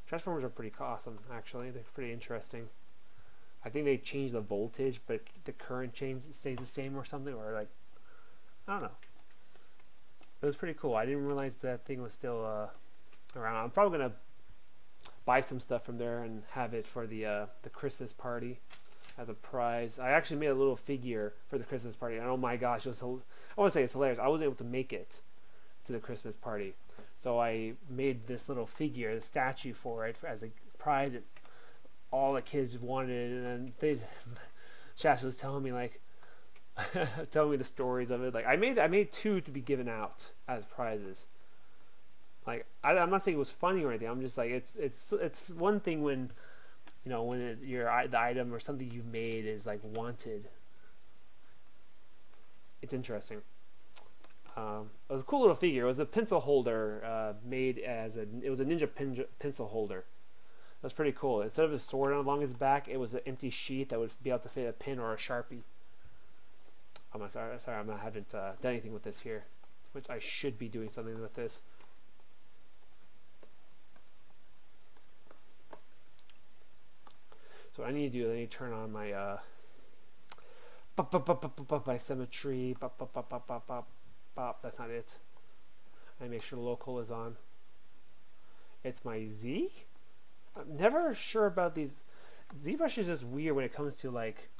Transformers are pretty awesome, actually. They're pretty interesting. I think they changed the voltage, but the current stays the same or something, or like, I don't know. It was pretty cool. I didn't realize that thing was still around. I'm probably gonna buy some stuff from there and have it for the Christmas party as a prize. I actually made a little figure for the Christmas party, and oh my gosh, it was I want to say it's hilarious. I was able to make it to the Christmas party, so I made this little figure, the statue for it as a prize. All the kids wanted it, and then Shasta was telling me like. Telling me the stories of it. Like I made 2 to be given out as prizes. Like I'm not saying it was funny or anything. I'm just like it's one thing when you know when the item or something you've made is like wanted. It's interesting. It was a cool little figure. It was a pencil holder made as it was a ninja pencil holder. It was pretty cool. Instead of a sword along his back, it was an empty sheet that would be able to fit a pin or a Sharpie. I'm sorry, I haven't done anything with this here, which I should be doing something with this. So what I need to do, I need to turn on my my symmetry. That's not it. I make sure local is on. It's my Z. I'm never sure about these. ZBrush is just weird when it comes to like.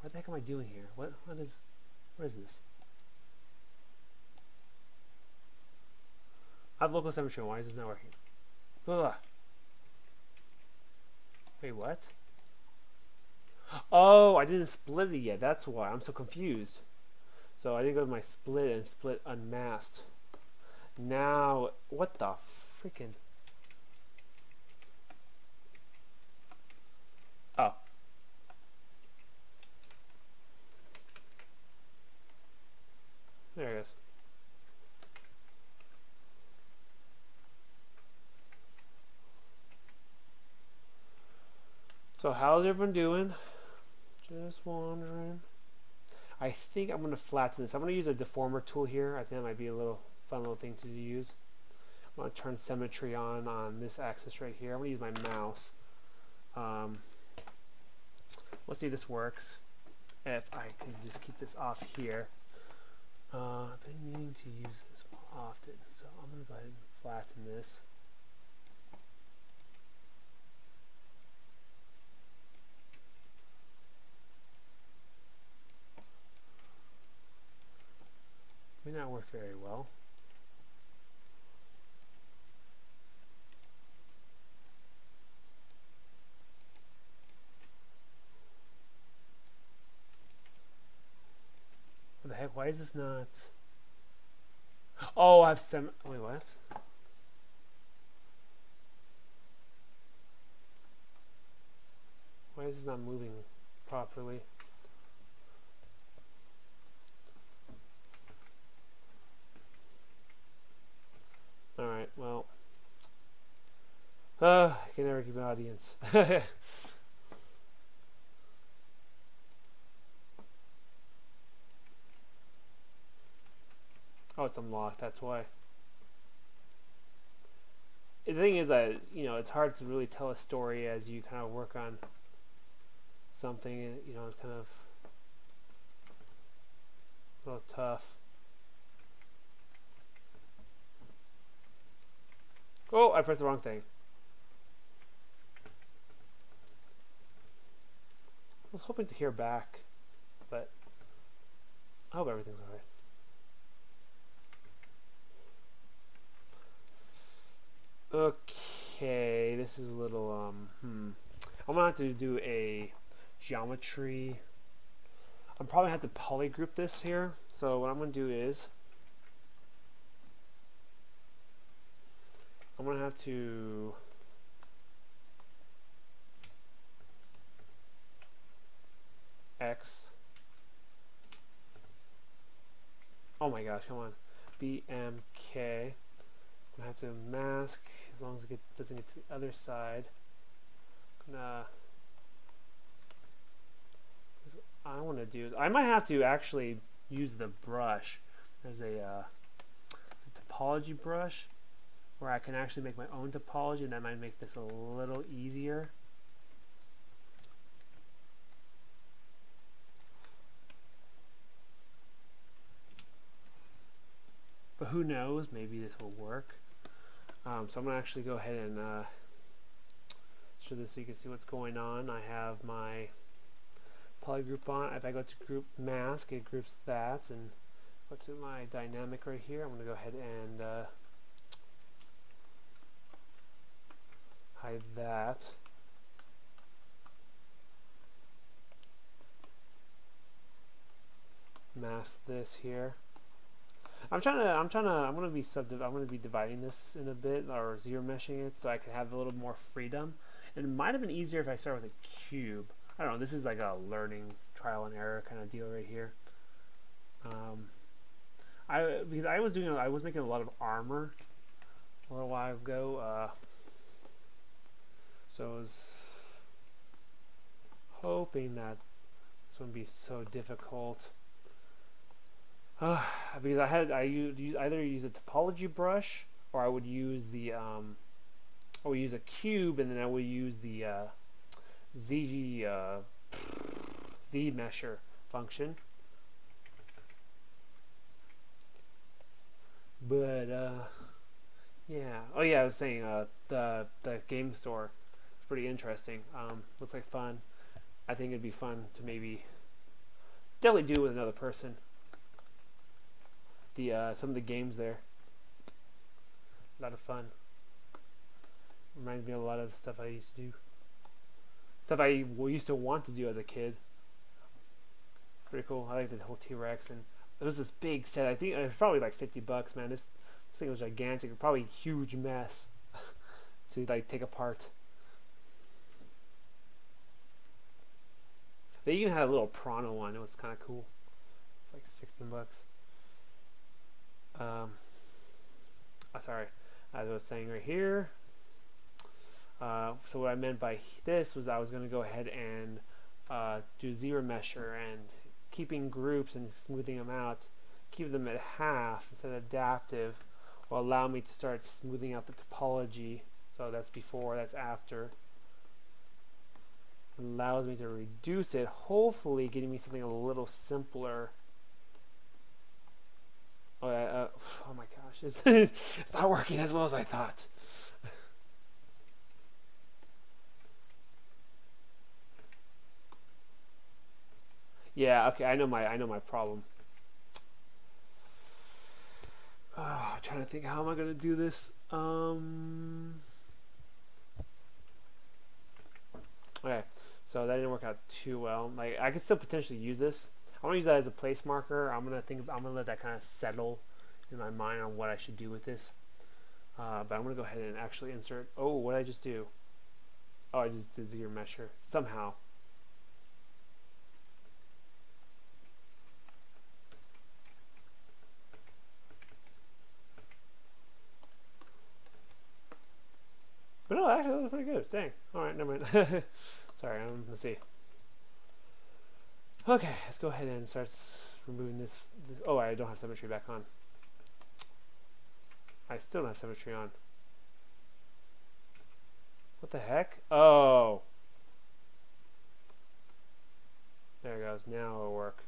What the heck am I doing here? What is this? I have local symmetry. Why is this not working? Ugh. Wait, what? Oh, I didn't split it yet. That's why I'm so confused. So I didn't go to my split and split unmasked. Now, what the freaking... Oh. There it is. So how's everyone doing? Just wondering. I think I'm going to flatten this. I'm going to use a deformer tool here. I think that might be a little fun little thing to use. I'm going to turn symmetry on this axis right here. I'm going to use my mouse. Let's see if this works. If I can just keep this off here. I've been meaning to use this more often, so I'm going to go ahead and flatten this. May not work very well. What the heck? Why is this not? Oh, I have some. Wait, what? Why is this not moving properly? Alright, well. I can never keep an audience. Oh, it's unlocked, that's why. The thing is that, you know, it's hard to really tell a story as you kind of work on something, you know, it's kind of a little tough. Oh, I pressed the wrong thing. I was hoping to hear back, but I hope everything's alright. Okay, this is a little, I'm gonna have to do a geometry. I'm probably gonna have to polygroup this here. So what I'm gonna do is I'm gonna have to X. Oh my gosh, come on. BMK. I'm gonna have to mask as long as it doesn't get to the other side. What I want to do is I might have to actually use the brush. There's a topology brush where I can actually make my own topology, and that might make this a little easier. But who knows, maybe this will work. So I'm going to actually go ahead and show this so you can see what's going on. I have my polygroup on. If I go to group mask, it groups that, and go to my dynamic right here. I'm going to go ahead and hide that. Mask this here. I'm gonna be dividing this in a bit, or zero meshing it, so I can have a little more freedom. And it might have been easier if I start with a cube. I don't know. This is like a learning trial and error kind of deal right here. Because I was making a lot of armor a little while ago, so I was hoping that this wouldn't be so difficult. Because I either use a topology brush, or I would use the I would use a cube, and then I would use the Z mesher function. But yeah. Oh yeah, I was saying the game store. It's pretty interesting. Looks like fun. I think it'd be fun to definitely do it with another person. Some of the games there, a lot of fun. Reminds me of a lot of stuff I used to do, stuff I used to want to do as a kid. Pretty cool. I like the whole T-Rex and It was this big set. I think it was probably like $50, man. This thing was gigantic. Probably a huge mess to like take apart. They even had a little Prana one. It was kind of cool. It's like $16. Sorry, as I was saying right here. So what I meant by this was I was going to go ahead and do zero measure, and keeping groups and smoothing them out, keep them at half instead of adaptive, will allow me to start smoothing out the topology. So that's before, that's after. It allows me to reduce it, hopefully getting me something a little simpler. Oh my gosh, it's not working as well as I thought. Yeah, okay, I know my problem. I'm trying to think, how am I gonna do this? Okay, so that didn't work out too well. Like, I could still potentially use this. I want to use that as a place marker. I'm gonna let that kind of settle in my mind on what I should do with this. But I'm gonna go ahead and actually insert. Oh, what did I just do? Oh, I just did zero measure somehow. But no, actually that was pretty good. Dang. All right, never mind. Sorry. Let's see. Okay, let's go ahead and start removing this. Oh, I don't have symmetry back on. I still don't have symmetry on. What the heck? Oh. There it goes. Now it'll work.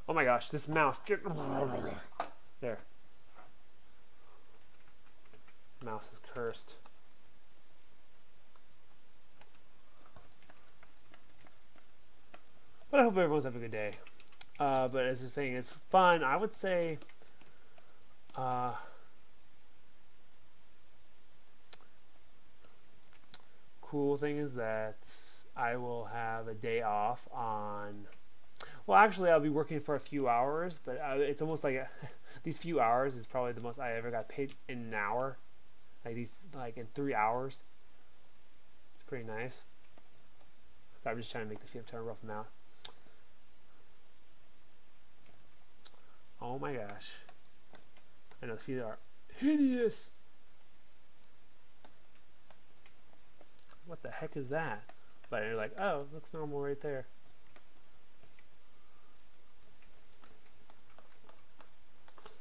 Oh my gosh, this mouse. There. Mouse is cursed. But I hope everyone's having a good day. But as I was saying, it's fun. I would say cool thing is that I will have a day off on, well, actually I'll be working for a few hours, but it's almost like these few hours is probably the most I ever got paid in an hour. Like in 3 hours. It's pretty nice. So I'm just trying to make the feet, I'm trying to rough them out. Oh my gosh. I know the feet are hideous. What the heck is that? But you're like, oh, it looks normal right there.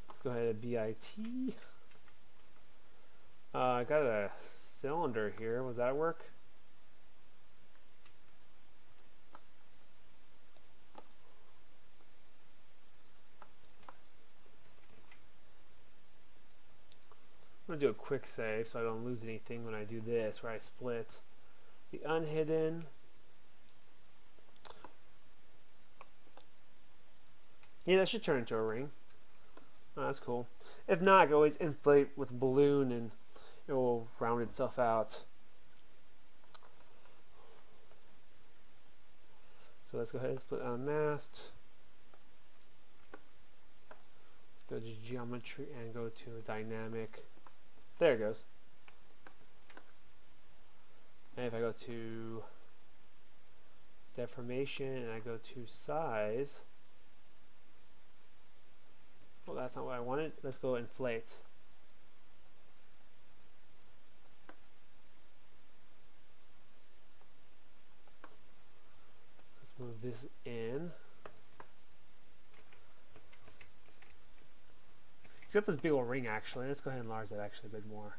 Let's go ahead and BIT. I got a cylinder here. Was that work? I'm going to do a quick save so I don't lose anything when I do this, where I split the unhidden. Yeah, that should turn into a ring. Oh, that's cool. If not, I can always inflate with a balloon and it will round itself out. So let's go ahead and split unmasked. Let's go to geometry and go to dynamic. There it goes. And if I go to deformation and I go to size, well, that's not what I wanted. Let's go inflate. Let's move this in. It's got this big old ring actually. Let's go ahead and enlarge that actually a bit more.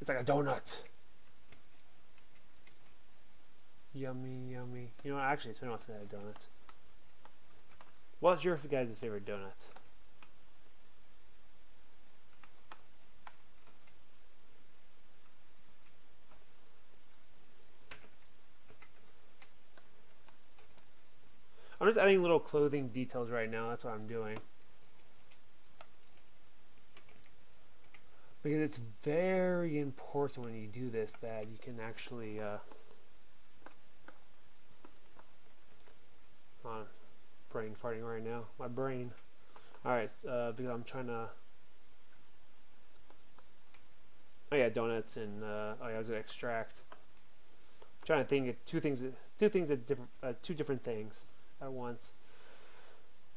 It's like a donut. Yummy, yummy. You know what? Actually, it's been a while since I had a donut. What's your guys' favorite donut? I'm just adding little clothing details right now. That's what I'm doing. because it's very important when you do this that you can actually brain farting right now, my brain. Alright, because I'm trying to, oh yeah, donuts, and oh yeah, I was gonna extract. I'm trying to think of two things at different, two different things at once.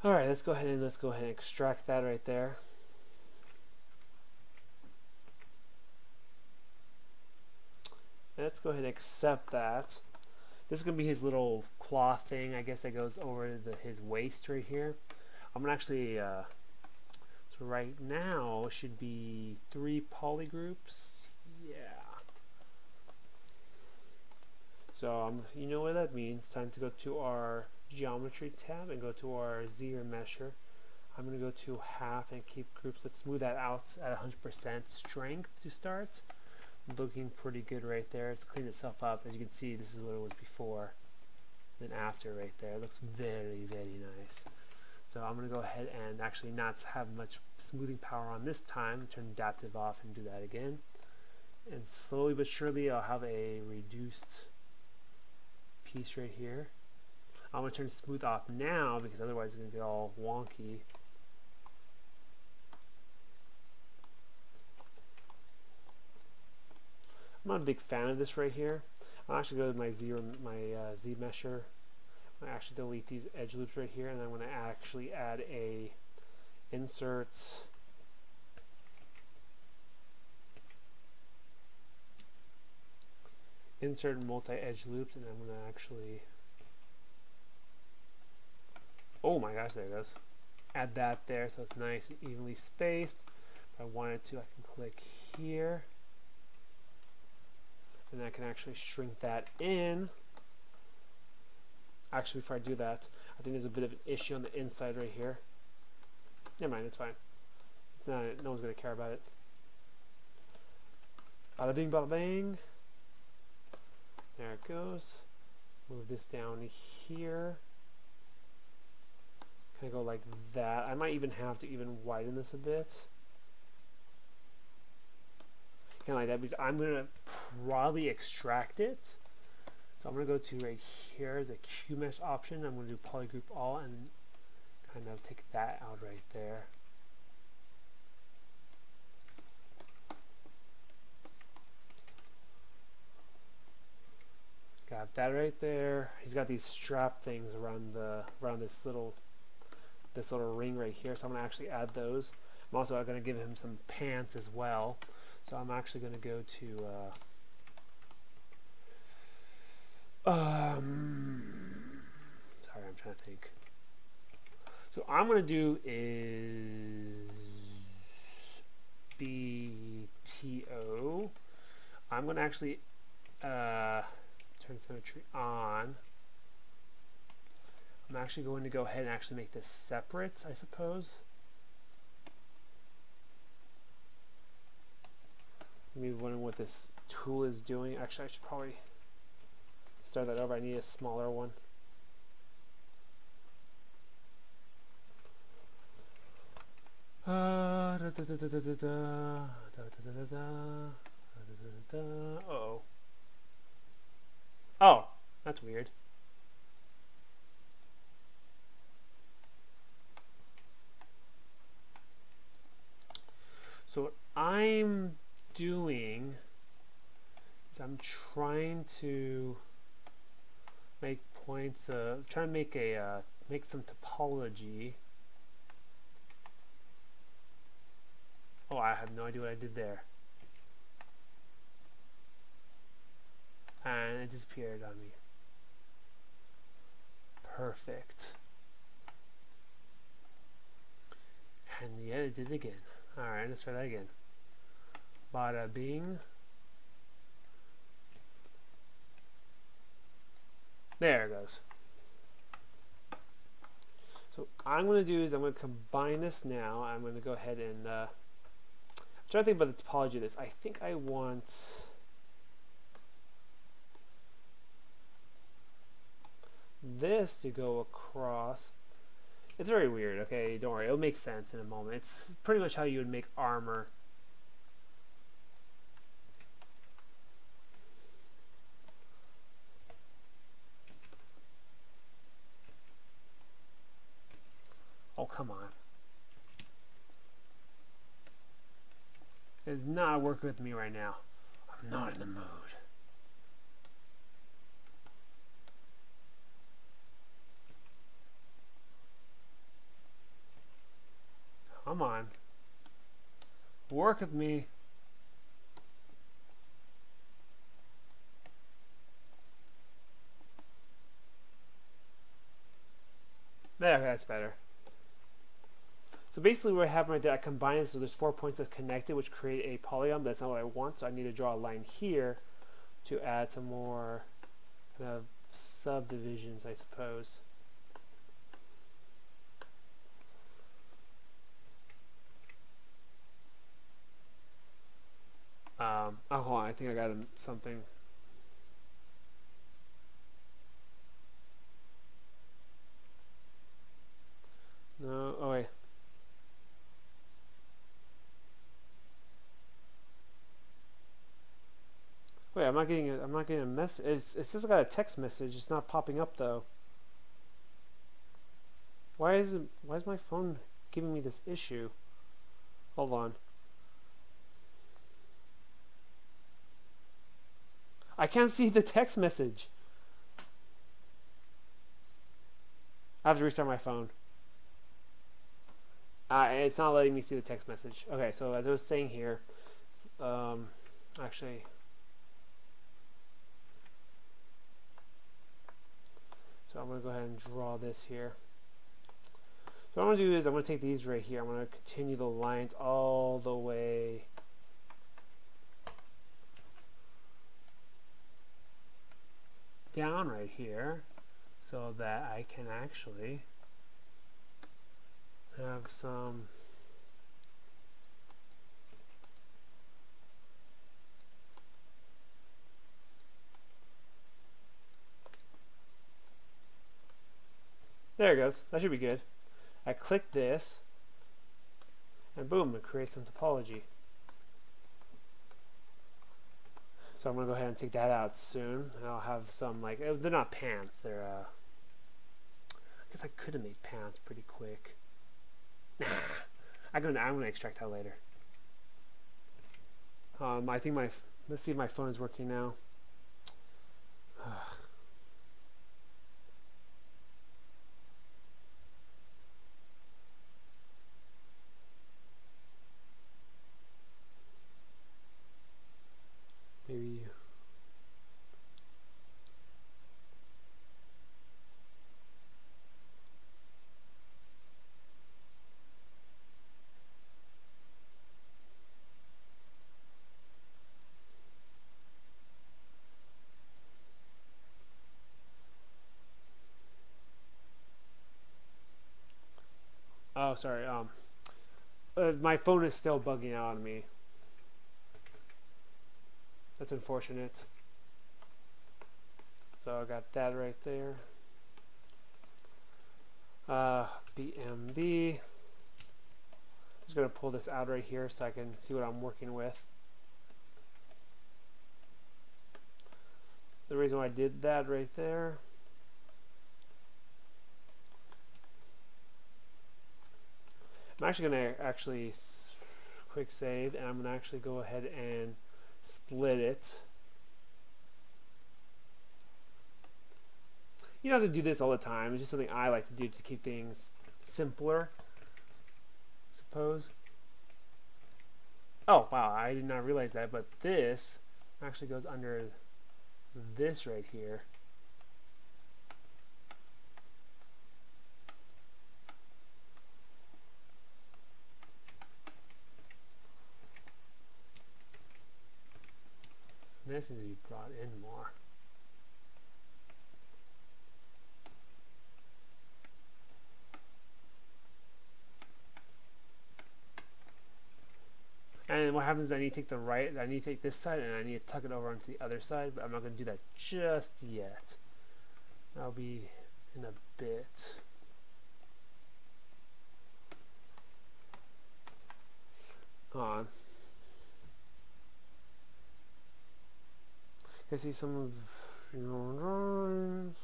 Alright, let's go ahead and extract that right there. Let's go ahead and accept that. This is going to be his little cloth thing, I guess, that goes over his waist right here. I'm going to actually, so right now it should be 3 polygroups. Yeah. So you know what that means. Time to go to our geometry tab and go to our Z mesher. I'm going to go to half and keep groups. Let's smooth that out at 100% strength to start. Looking pretty good right there. It's cleaned itself up. As you can see, this is what it was before, then after right there. It looks very, very nice. So I'm going to go ahead and actually not have much smoothing power on this time. Turn adaptive off and do that again. And slowly but surely I'll have a reduced piece right here. I'm going to turn smooth off now because otherwise it's going to get all wonky. I'm not a big fan of this right here. I'll actually go to my Z mesher. I actually delete these edge loops right here, and I'm going to actually add a insert multi-edge loops, and I'm going to actually, oh my gosh, there it goes. Add that there so it's nice and evenly spaced. If I wanted to, I can click here. And I can actually shrink that in. Actually, before I do that, I think there's a bit of an issue on the inside right here. Never mind, it's fine. It's not. No one's gonna care about it. Bada bing, bada bang. There it goes. Move this down here. Kind of go like that. I might even have to even widen this a bit. Like that, because I'm going to probably extract it. So I'm going to go to right here as a Q mesh option. I'm going to do polygroup all and kind of take that out right there. Got that right there. He's got these strap things around this little ring right here. So I'm going to actually add those. I'm also going to give him some pants as well. So I'm actually going to go to sorry, I'm trying to think. So what I'm going to do is BTO. I'm going to actually turn symmetry on. I'm actually going to go ahead and actually make this separate, I suppose. Maybe wondering what this tool is doing. Actually, I should probably start that over. I need a smaller one. Uh-oh. Oh, that's weird. So what I'm doing is I'm trying to make points, trying to make a make some topology. Oh, I have no idea what I did there, and it disappeared on me. Perfect. And yeah, it did it again. Alright, let's try that again. Bada bing. There it goes. So what I'm going to do is I'm going to combine this now. I'm going to go ahead and I'm trying to think about the topology of this. I think I want this to go across. It's very weird, okay? Don't worry, it'll make sense in a moment. It's pretty much how you would make armor. come on. It is not working with me right now. I'm not in the mood. Come on. Work with me. There, that's better. So basically what I have right there, I combine it so there's 4 points that's connected, which create a polygon. That's not what I want, so I need to draw a line here to add some more kind of subdivisions, I suppose. Oh, hold on, I think I got something. No, oh wait. Wait, I'm not getting a message. It says I got a text message. It's not popping up though. Why is my phone giving me this issue? Hold on. I can't see the text message. I have to restart my phone. It's not letting me see the text message. Okay, so as I was saying here, actually, so I'm going to go ahead and draw this here. So what I'm going to do is I'm going to take these right here. I'm going to continue the lines all the way down right here so that I can actually have some there it goes. That should be good. I click this and boom, it creates some topology. So I'm gonna go ahead and take that out soon, and I'll have some, like, they're not pants, they're I guess I could have made pants pretty quick. Nah, I'm gonna extract that later. I think let's see if my phone is working now. Maybe. Oh, sorry. My phone is still bugging out on me. That's unfortunate. So I got that right there. BMB. Just gonna pull this out right here so I can see what I'm working with. The reason why I did that right there. I'm actually gonna quick save, and I'm gonna actually go ahead and split it. You don't have to do this all the time. It's just something I like to do to keep things simpler, I suppose. Oh wow, I did not realize that, but this actually goes under this right here. This needs to be brought in more. And what happens is I need to take I need to take this side and I need to tuck it over onto the other side, but I'm not going to do that just yet. That'll be in a bit. On. I see some of your drawings.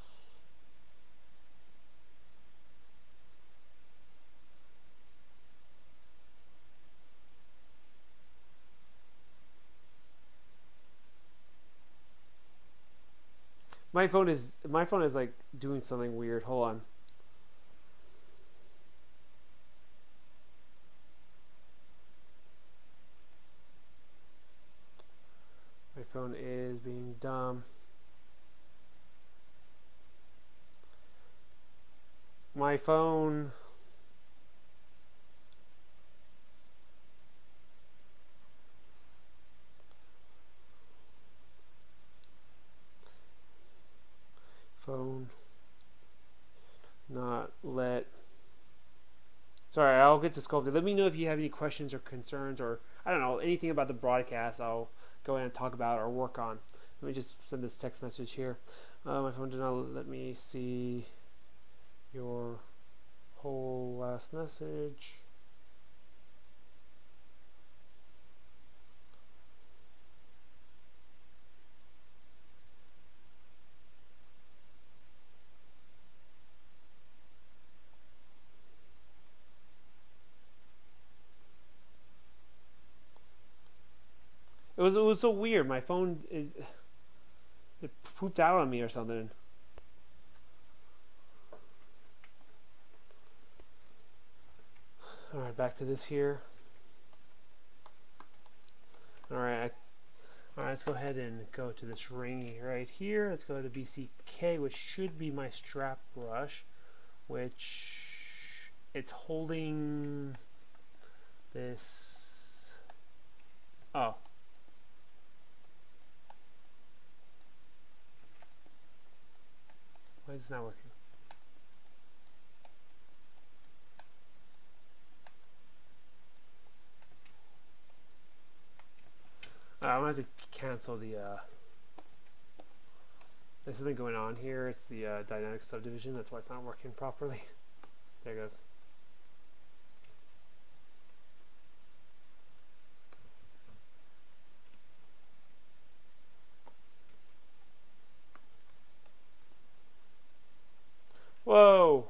My phone is like doing something weird. Hold on. My phone is being dumb. My phone. Phone. Not let. Sorry, I'll get to sculpted. Let me know if you have any questions or concerns, or I don't know, anything about the broadcast. I'll go ahead and talk about or work on. Let me just send this text message here. My phone did not let me see your whole last message. It was so weird. My phone it pooped out on me or something. All right, back to this here. All right, let's go ahead and go to this ring right here. Let's go to BCK, which should be my strap brush, which it's holding this. Oh. Why is this not working? I'm going to have to cancel the, there's something going on here. It's the dynamic subdivision. That's why it's not working properly. There it goes. Whoa!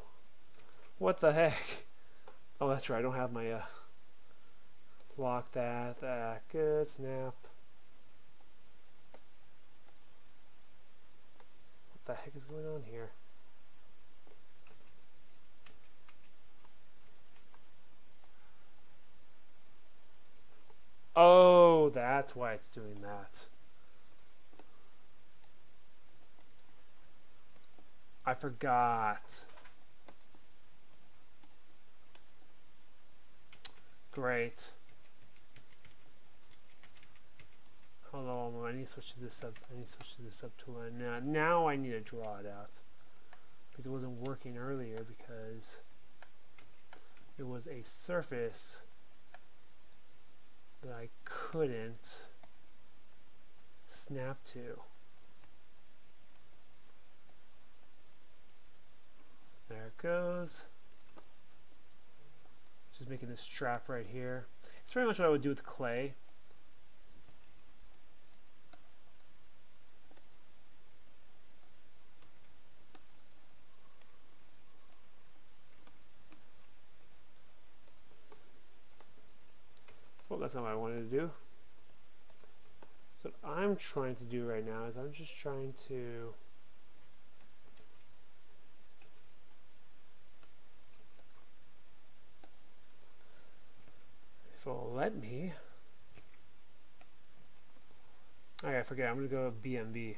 What the heck? Oh, that's right. I don't have my, lock that. Good. Snap. What the heck is going on here? Oh, that's why it's doing that. I forgot. Great. Hold on, I need to switch to this subtool. Now I need to draw it out because it wasn't working earlier because it was a surface that I couldn't snap to. There it goes. Just making this strap right here. It's very much what I would do with clay. Well, that's not what I wanted to do. So what I'm trying to do right now is I'm just trying to if it'll let me. Okay, I forget. I'm going to go BMB.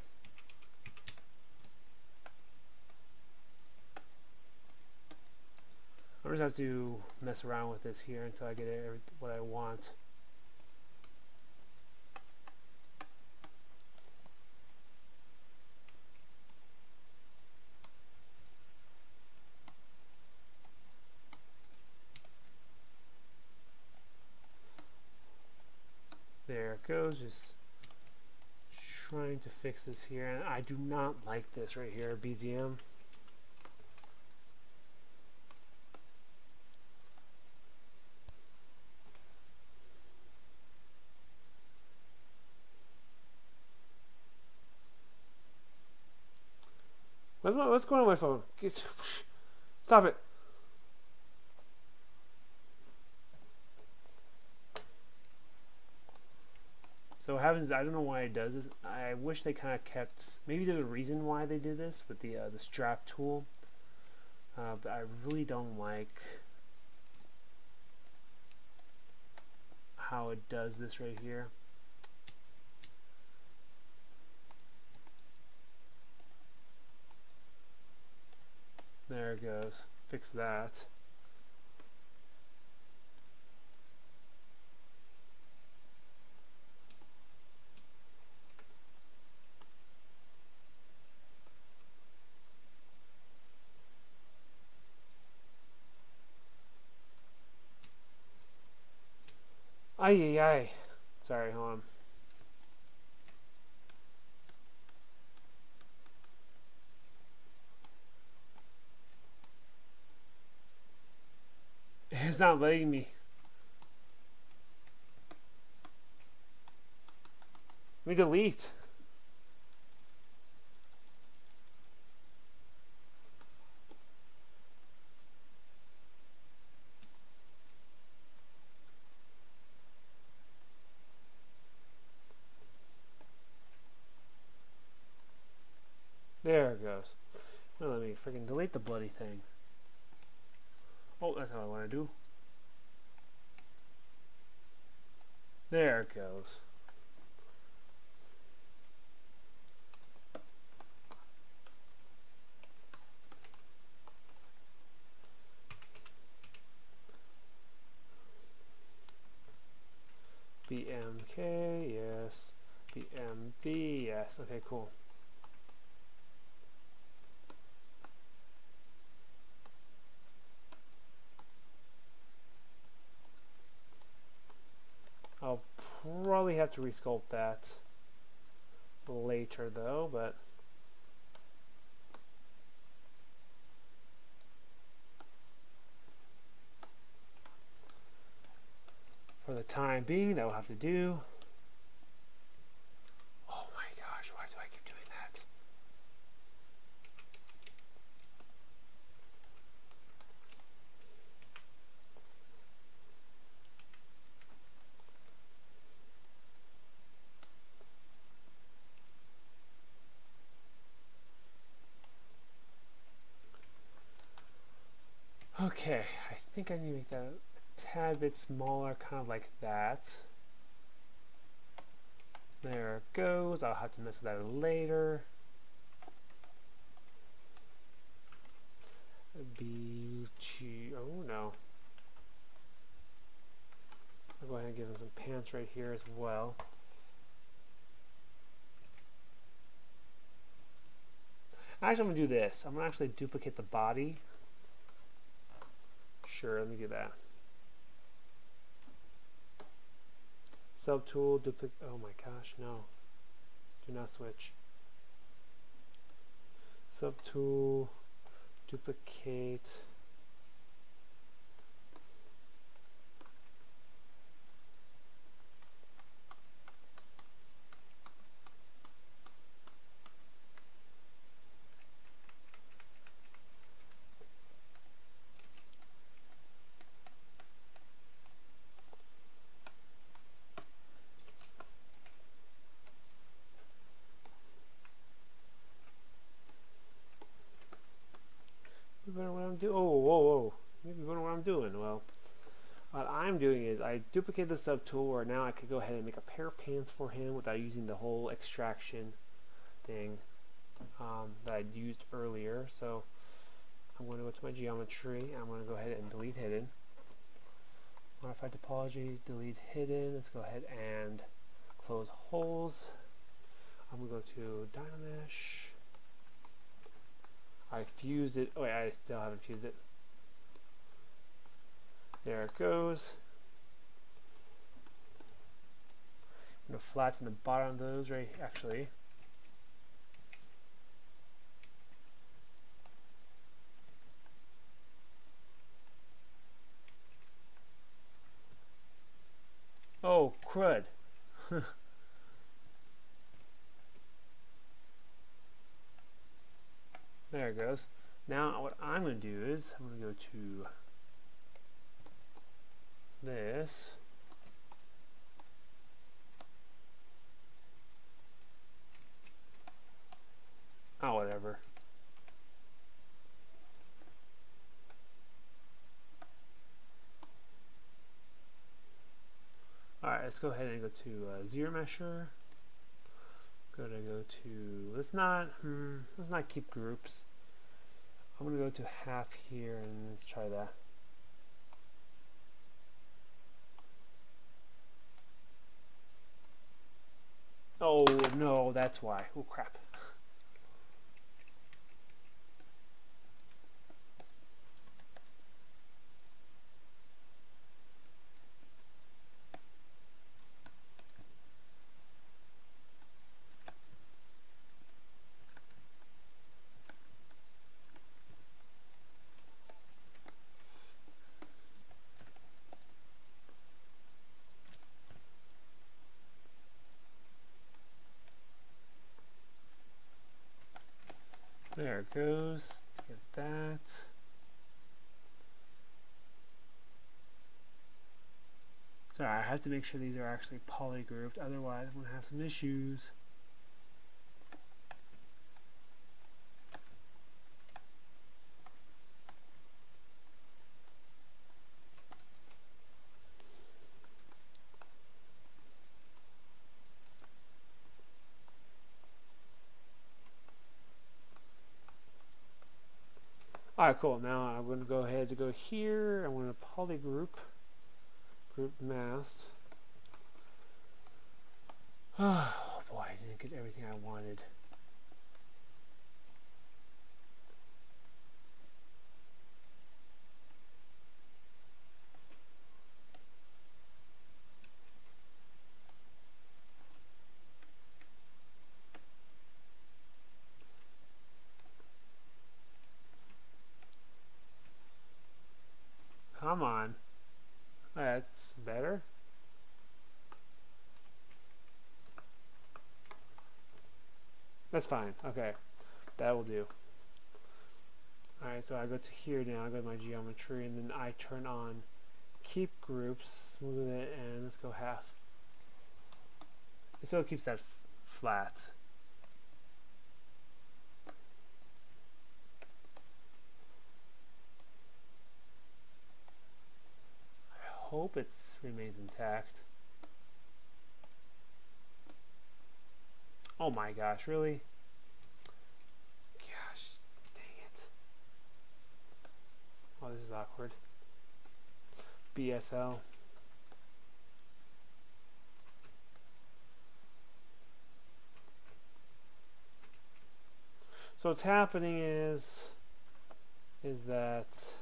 I'm just have to mess around with this here until I get what I want. There it goes. Just trying to fix this here, and I do not like this right here, BZM. What's going on with my phone? Stop it. So what happens is, I don't know why it does this. I wish they kind of kept, maybe there's a reason why they did this with the strap tool, but I really don't like how it does this right here. There it goes. Fix that. Ay, ay, ay. Sorry, hold on. It's not letting me. Let me delete. There it goes. Well, let me freaking delete the bloody thing. Oh, that's what I want to do. There it goes. BMK, yes. BMV, yes. Okay, cool. I'll probably have to resculpt that later though, but for the time being, that will have to do. Oh my gosh, why do I keep doing that? Okay, I think I need to make that a tad bit smaller, kind of like that. There it goes. I'll have to mess with that later. Oh no. I'll go ahead and give him some pants right here as well. Actually, I'm going to do this. I'm going to actually duplicate the body. Sure, let me do that. Subtool, duplicate. Oh my gosh, no. Do not switch. Subtool, duplicate. What I'm doing? Oh, whoa, whoa! Maybe wondering what I'm doing. Well, what I'm doing is I duplicate the subtool, where now I could go ahead and make a pair of pants for him without using the whole extraction thing that I used earlier. So I'm going to go to my geometry. I'm going to go ahead and delete hidden. Modify topology, delete hidden. Let's go ahead and close holes. I'm going to go to Dynamesh. I fused it. Oh wait, I still haven't fused it. There it goes. I'm going to flatten the bottom of those right actually. Oh, crud. There it goes. Now what I'm going to do is I'm going to go to this. Oh, whatever. Alright, let's go ahead and go to zero mesher. Go to let's not keep groups. I'm gonna go to half here and let's try that. Oh no, that's why. Oh crap. There it goes. Get that. Sorry, I have to make sure these are actually polygrouped, otherwise I'm going to have some issues. Alright, cool. Now I'm going to go ahead and go here. I'm going to polygroup, group masked. Oh boy, I didn't get everything I wanted. Come on. That's better. That's fine. Okay. That will do. Alright, so I go to here now. I go to my geometry and then I turn on keep groups, smooth it, and let's go half. It still keeps that flat. Hope it remains intact. Oh my gosh, really? Gosh, dang it. Oh, this is awkward. BSL. So what's happening is that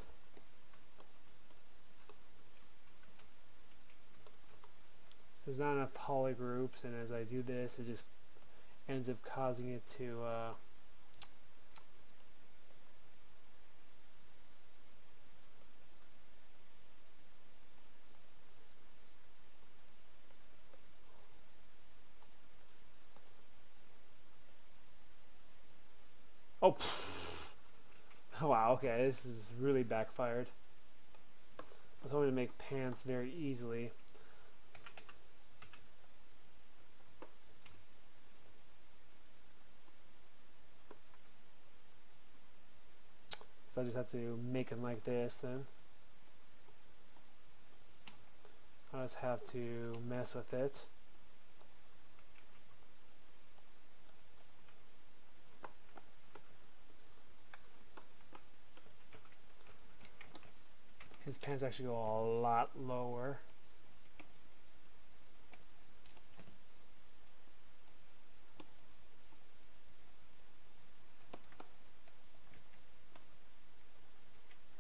there's not enough polygroups, and as I do this, it just ends up causing it to oh, wow, okay, this is really backfired. I was hoping to make pants very easily. So I just have to make them like this then. I just have to mess with it. His pants actually go a lot lower.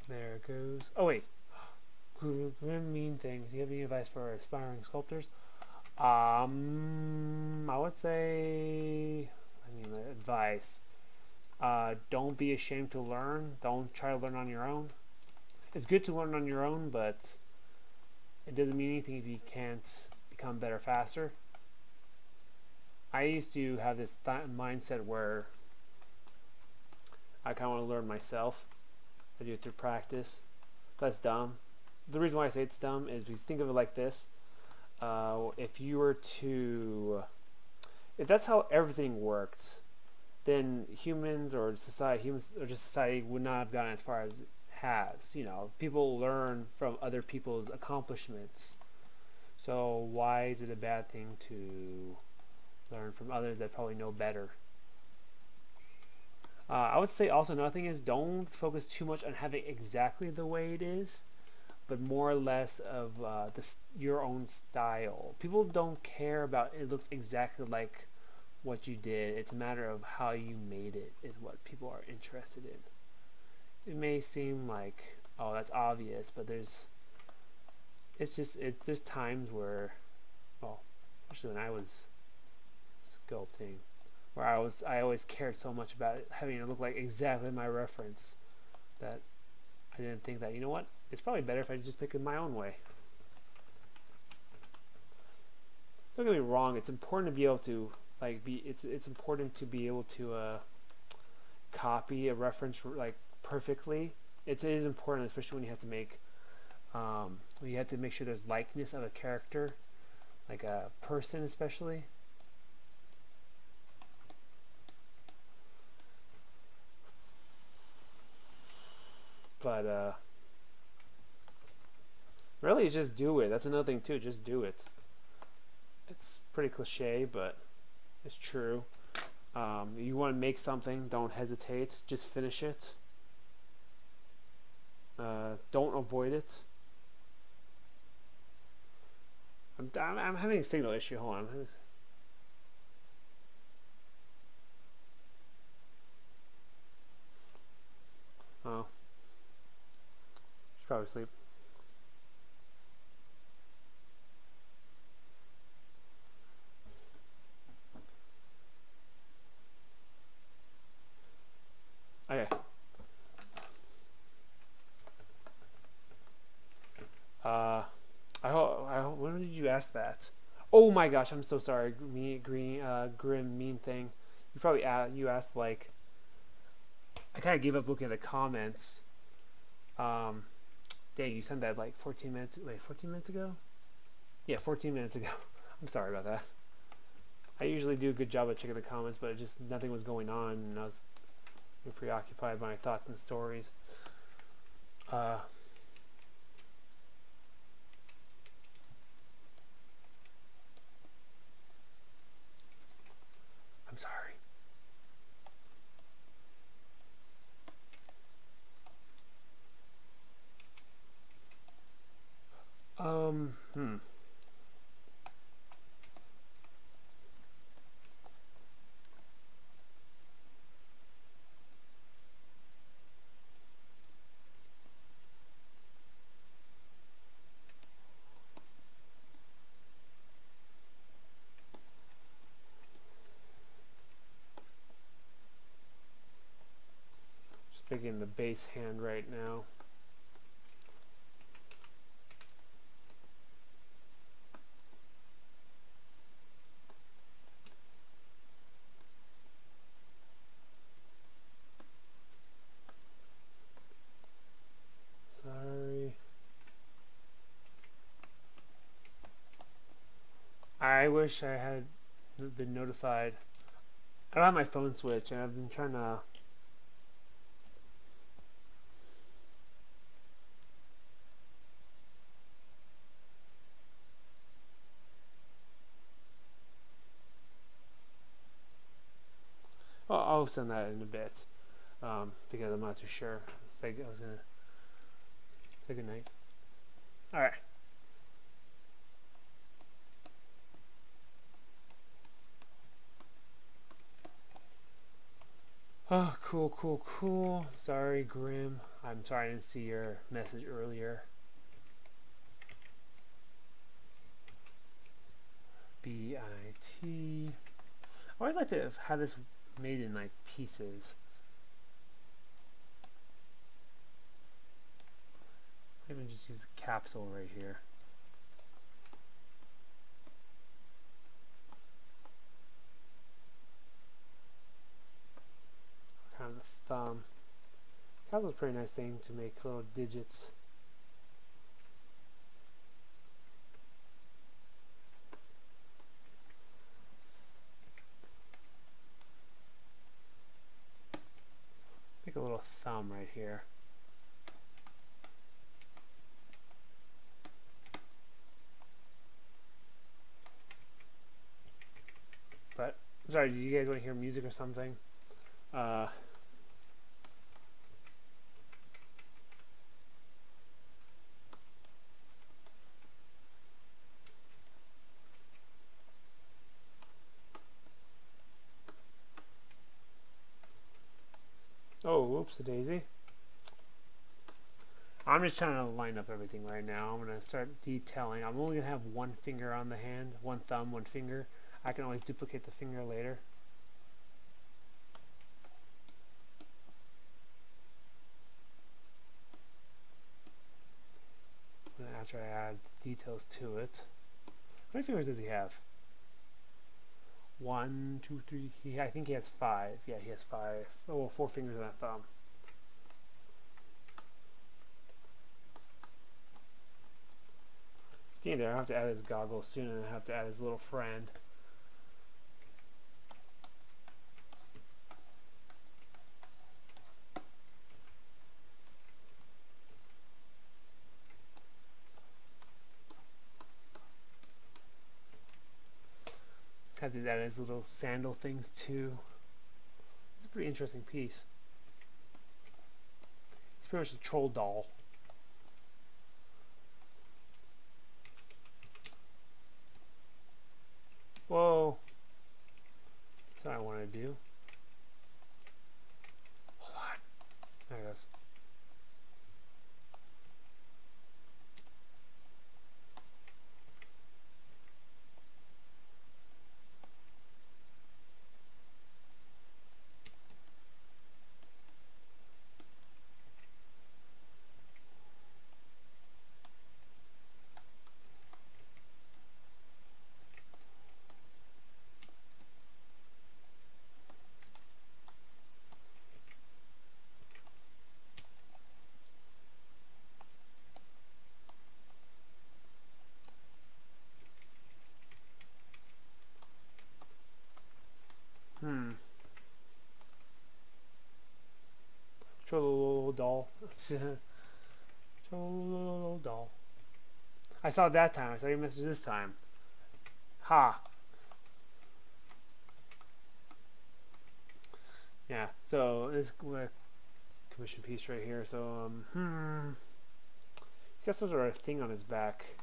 There it goes. Oh wait, mean thing. Do you have any advice for aspiring sculptors? I would say, advice. Don't be ashamed to learn. Don't try to learn on your own. It's good to learn on your own, but it doesn't mean anything if you can't become better faster. I used to have this mindset where I kind of want to learn myself. I do it through practice. That's dumb. The reason why I say it's dumb is because think of it like this. If you were to, if that's how everything worked, then humans or society would not have gotten as far as it has. You know, people learn from other people's accomplishments. So why is it a bad thing to learn from others that probably know better? I would say also another thing is don't focus too much on having exactly the way it is, but more or less of your own style. People don't care about it looks exactly like what you did. It's a matter of how you made it is what people are interested in. It may seem like, oh, that's obvious, but there's times where, well, especially when I was sculpting, where I always cared so much about it having it look like exactly my reference that I didn't think that, you know what, it's probably better if I just pick it my own way. Don't get me wrong, it's important to be able to it's important to be able to copy a reference like perfectly. It is important, especially when you have to make sure there's likeness of a character, like a person especially. But really, just do it. That's another thing too. Just do it. It's pretty cliche, but it's true. You want to make something, don't hesitate. Just finish it. Don't avoid it. I'm having a signal issue. Hold on. Oh. Should probably sleep. Okay. I hope. When did you ask that? Oh my gosh! I'm so sorry. Grim mean thing. You asked like. I kind of gave up looking at the comments. Dang, you sent that like 14 minutes. Wait, 14 minutes ago? Yeah, 14 minutes ago. I'm sorry about that. I usually do a good job of checking the comments, but just nothing was going on, and I was preoccupied by my thoughts and stories. I'm sorry. Just picking the base hand right now. Sorry. I wish I had been notified. I don't have my phone switch, and I've been trying to. I'll send that in a bit because I'm not too sure. I was gonna say good night. All right. Oh, cool. Sorry, Grim. I'm sorry I didn't see your message earlier. B-I-T. I always like to have this made in like pieces. Even just use the capsule right here. Kind of the thumb. Capsule's a pretty nice thing to make little digits. thumb right here. But, sorry, do you guys want to hear music or something? Oh, whoops, a daisy. I'm just trying to line up everything right now. I'm going to start detailing. I'm only going to have one finger on the hand, one thumb, one finger. I can always duplicate the finger later. And after I add details to it. How many fingers does he have? 1, 2, 3. I think he has 5. Yeah, he has 5. Oh, 4 fingers on a thumb. It's getting there. I have to add his goggles soon, and I have to add his little friend. Have to add his little sandal things too. It's a pretty interesting piece. It's pretty much a troll doll. Whoa. That's what I want to do. Hold on. There it goes. Troll doll. Troll doll. I saw it that time. I saw your message this time. Ha. Yeah. So this commission piece right here. So he's got some sort of thing on his back.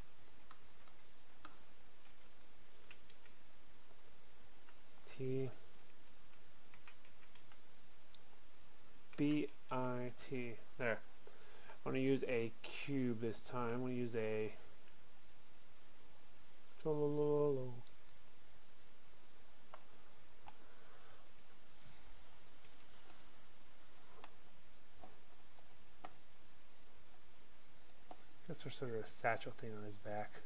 T-B-I-T. There. I want to use a cube this time. I'm going to use a that's sort of a satchel thing on his back.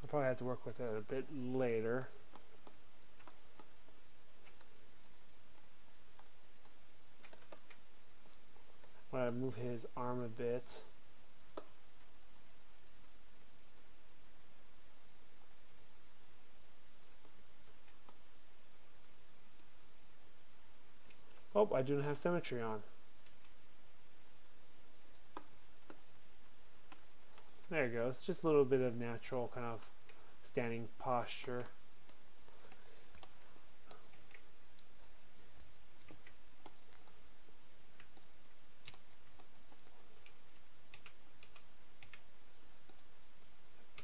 I'll probably have to work with it a bit later. I want to move his arm a bit. Oh, I do not have symmetry on. There it goes. Just a little bit of natural kind of standing posture.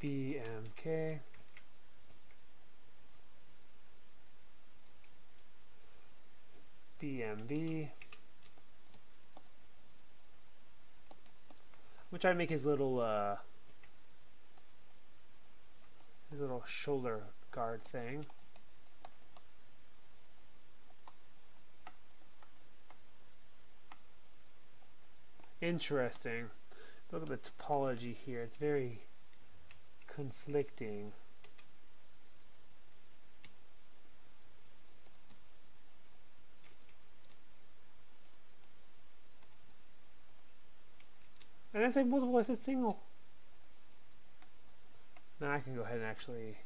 BMK. BMB. I'm trying to make his little shoulder guard thing. Interesting. Look at the topology here. It's very conflicting. And I said multiple, I said single. Now I can go ahead and actually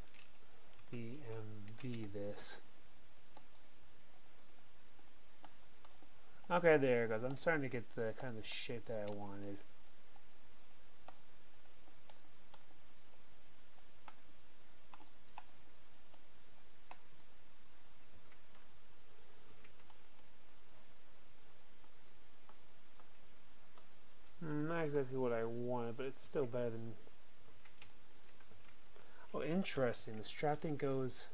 BMB this. Okay, there it goes. I'm starting to get the kind of the shape that I wanted. Not exactly what I wanted, but it's still better than... Oh, interesting. The strap thing goes...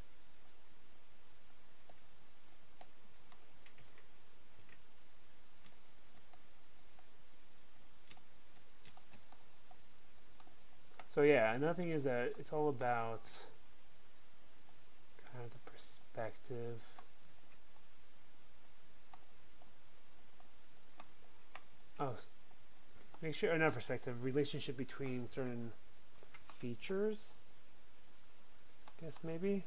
So yeah, another thing is that it's all about kind of the perspective. Oh, make sure, not perspective, relationship between certain features. I guess maybe.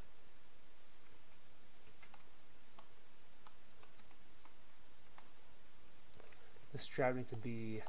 The strap needs to be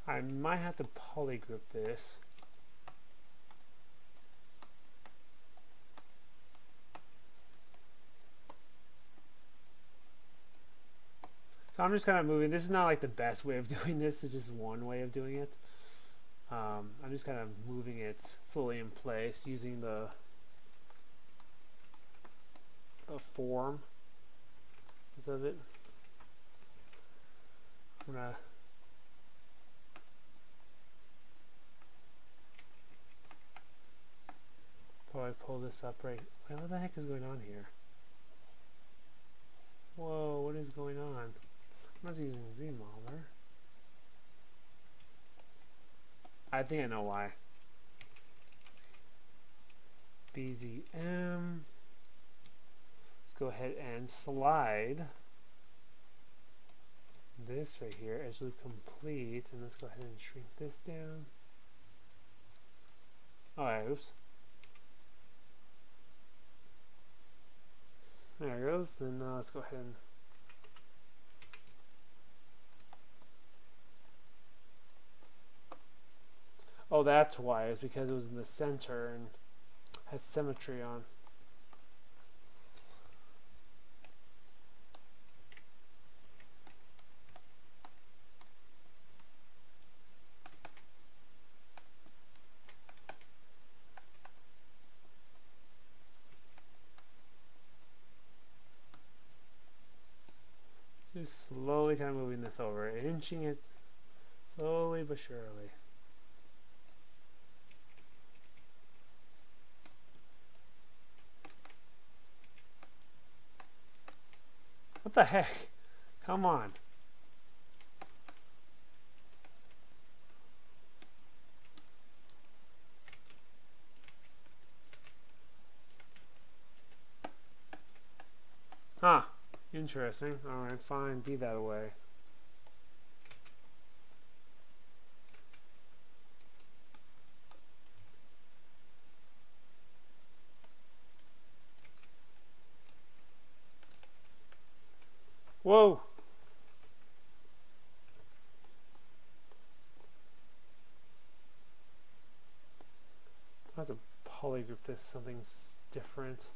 I might have to polygroup this. So I'm just kind of moving. This is not like the best way of doing this. It's just one way of doing it. I'm just kind of moving it slowly in place using the form of it. I'm gonna probably pull this up right. Wait, what the heck is going on here? Whoa, what is going on? I was using ZModeler. I think I know why. BZM. Let's go ahead and slide this right here as loop complete, and let's go ahead and shrink this down. Alright, oops. There it goes. Then let's go ahead and oh, that's why. It's because it was in the center and had symmetry on. Just slowly kind of moving this over, inching it slowly but surely. What the heck? Come on. Huh. Interesting. Alright, fine. Be that way. Whoa! I have to polygroup this. Something's different.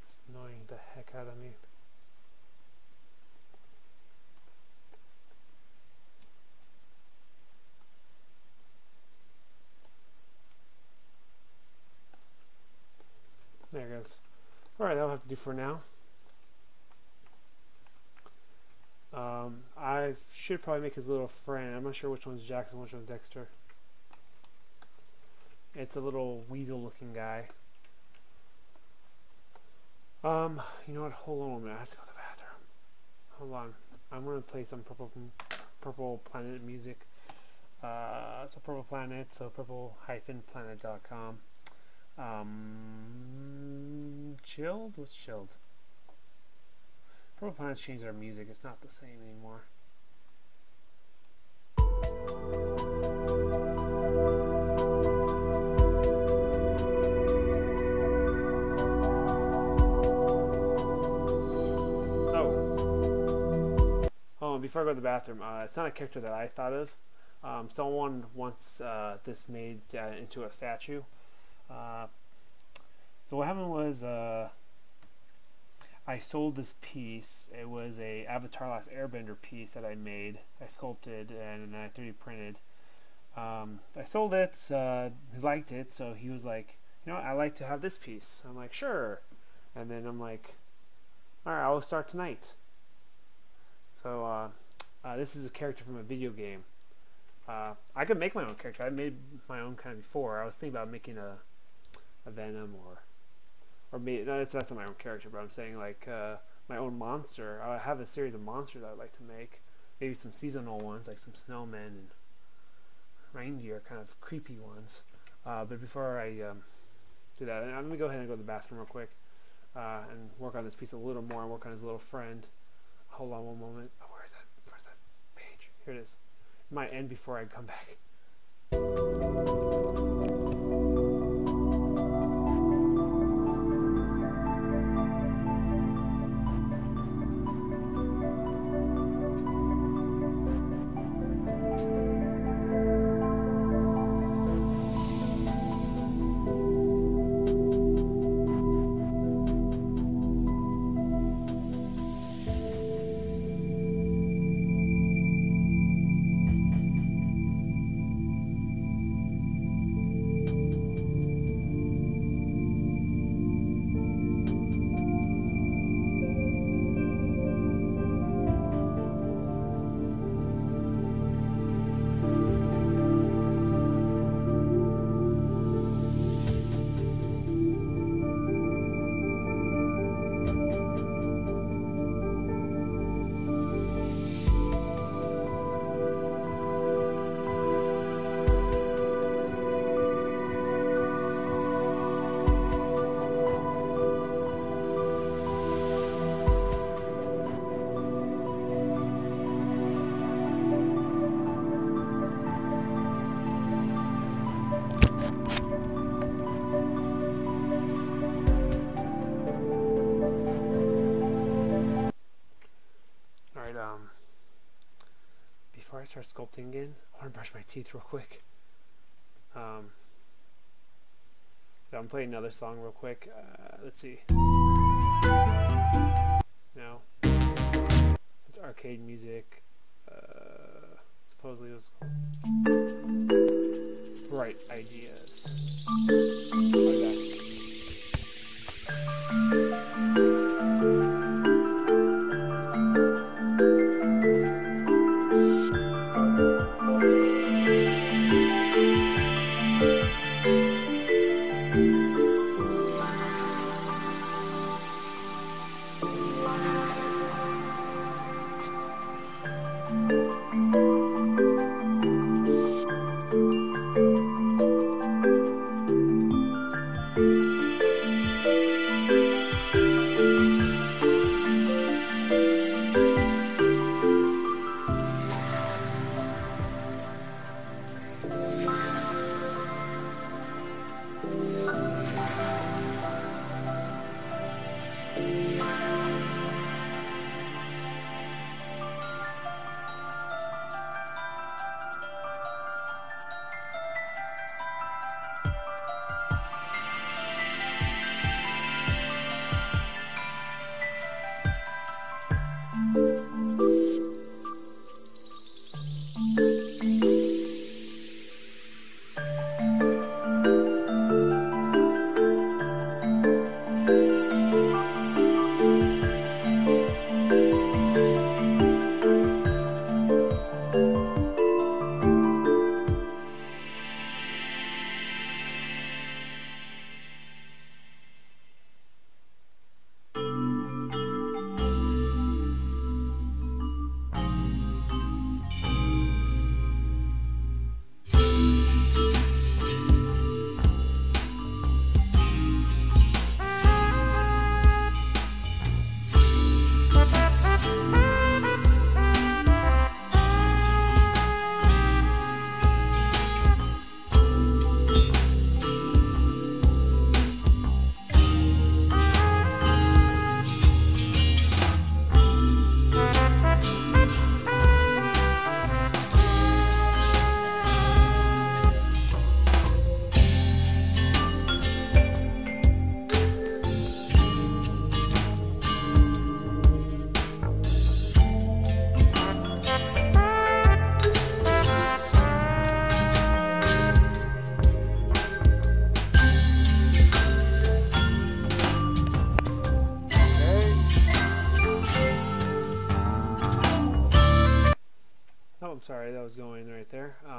It's annoying the heck out of me. There it goes. Alright, that'll have to do for now. I should probably make his little friend. I'm not sure which one's Jax and which one's Dexter. It's a little weasel looking guy. You know what? Hold on a minute. I have to go to the bathroom. Hold on. I'm gonna play some Purple Planet music. So Purple Planet. So purple-planet.com. Chilled? What's chilled? Purple Planet's changed their music. It's not the same anymore. before I go to the bathroom, it's not a character that I thought of. Someone wants this made into a statue. So what happened was I sold this piece. It was a Avatar Last Airbender piece that I made. I sculpted and then I 3D printed. I sold it. He liked it, so he was like, you know what, I like to have this piece. I'm like, sure. And then I'm like, all right, I'll start tonight. So this is a character from a video game. I could make my own character. I made my own kind of before. I was thinking about making a Venom or maybe no, that's not my own character, but I'm saying like my own monster. I have a series of monsters I'd like to make. Maybe some seasonal ones, like some snowmen and reindeer, kind of creepy ones. But before I do that, I'm gonna go ahead and go to the bathroom real quick and work on this piece a little more and work on his little friend. Hold on one moment. Oh, where's that page? Here it is. It might end before I come back. Before I start sculpting again, I want to brush my teeth real quick. I'm playing another song real quick. Let's see. No, it's arcade music. Supposedly it was called Bright Ideas. Play that. there.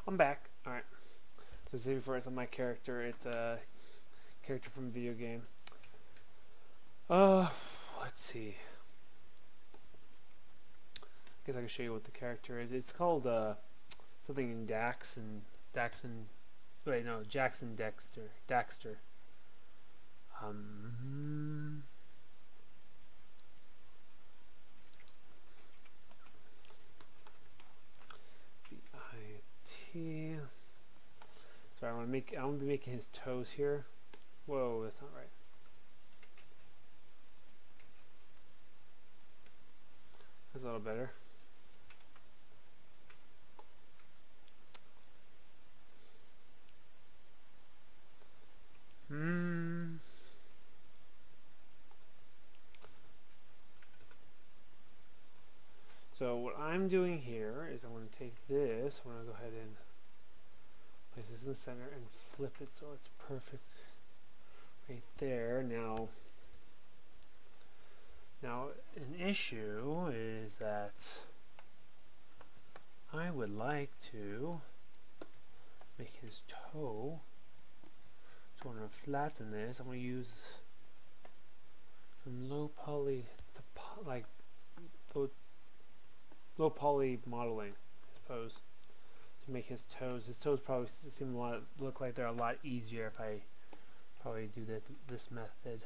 I'm back. Alright. So say before it's on my character, it's a character from a video game. Let's see. I guess I can show you what the character is. It's called something in Jax and Daxter. B-I-T. Sorry, I'm gonna be making his toes here. Whoa, that's not right. That's a little better. So what I'm doing here is I'm going to take this, I'm going to go ahead and place this in the center and flip it so it's perfect right there. Now an issue is that I would like to make his toe. So I'm going to flatten this. I'm going to use some low poly modeling, I suppose, to make his toes. His toes probably look like they're a lot easier if I probably do this method.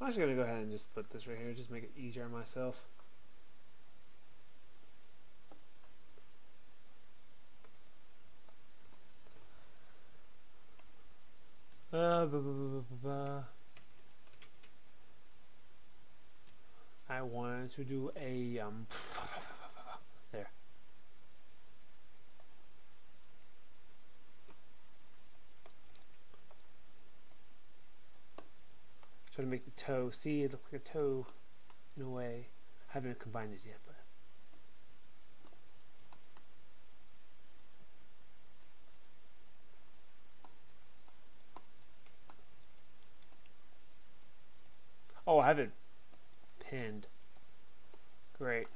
I'm actually going to go ahead and just put this right here, just make it easier on myself. I wanted to do a there. Try to make the toe. See, it looks like a toe in a way. I haven't combined it yet, but oh, I have it pinned. Great.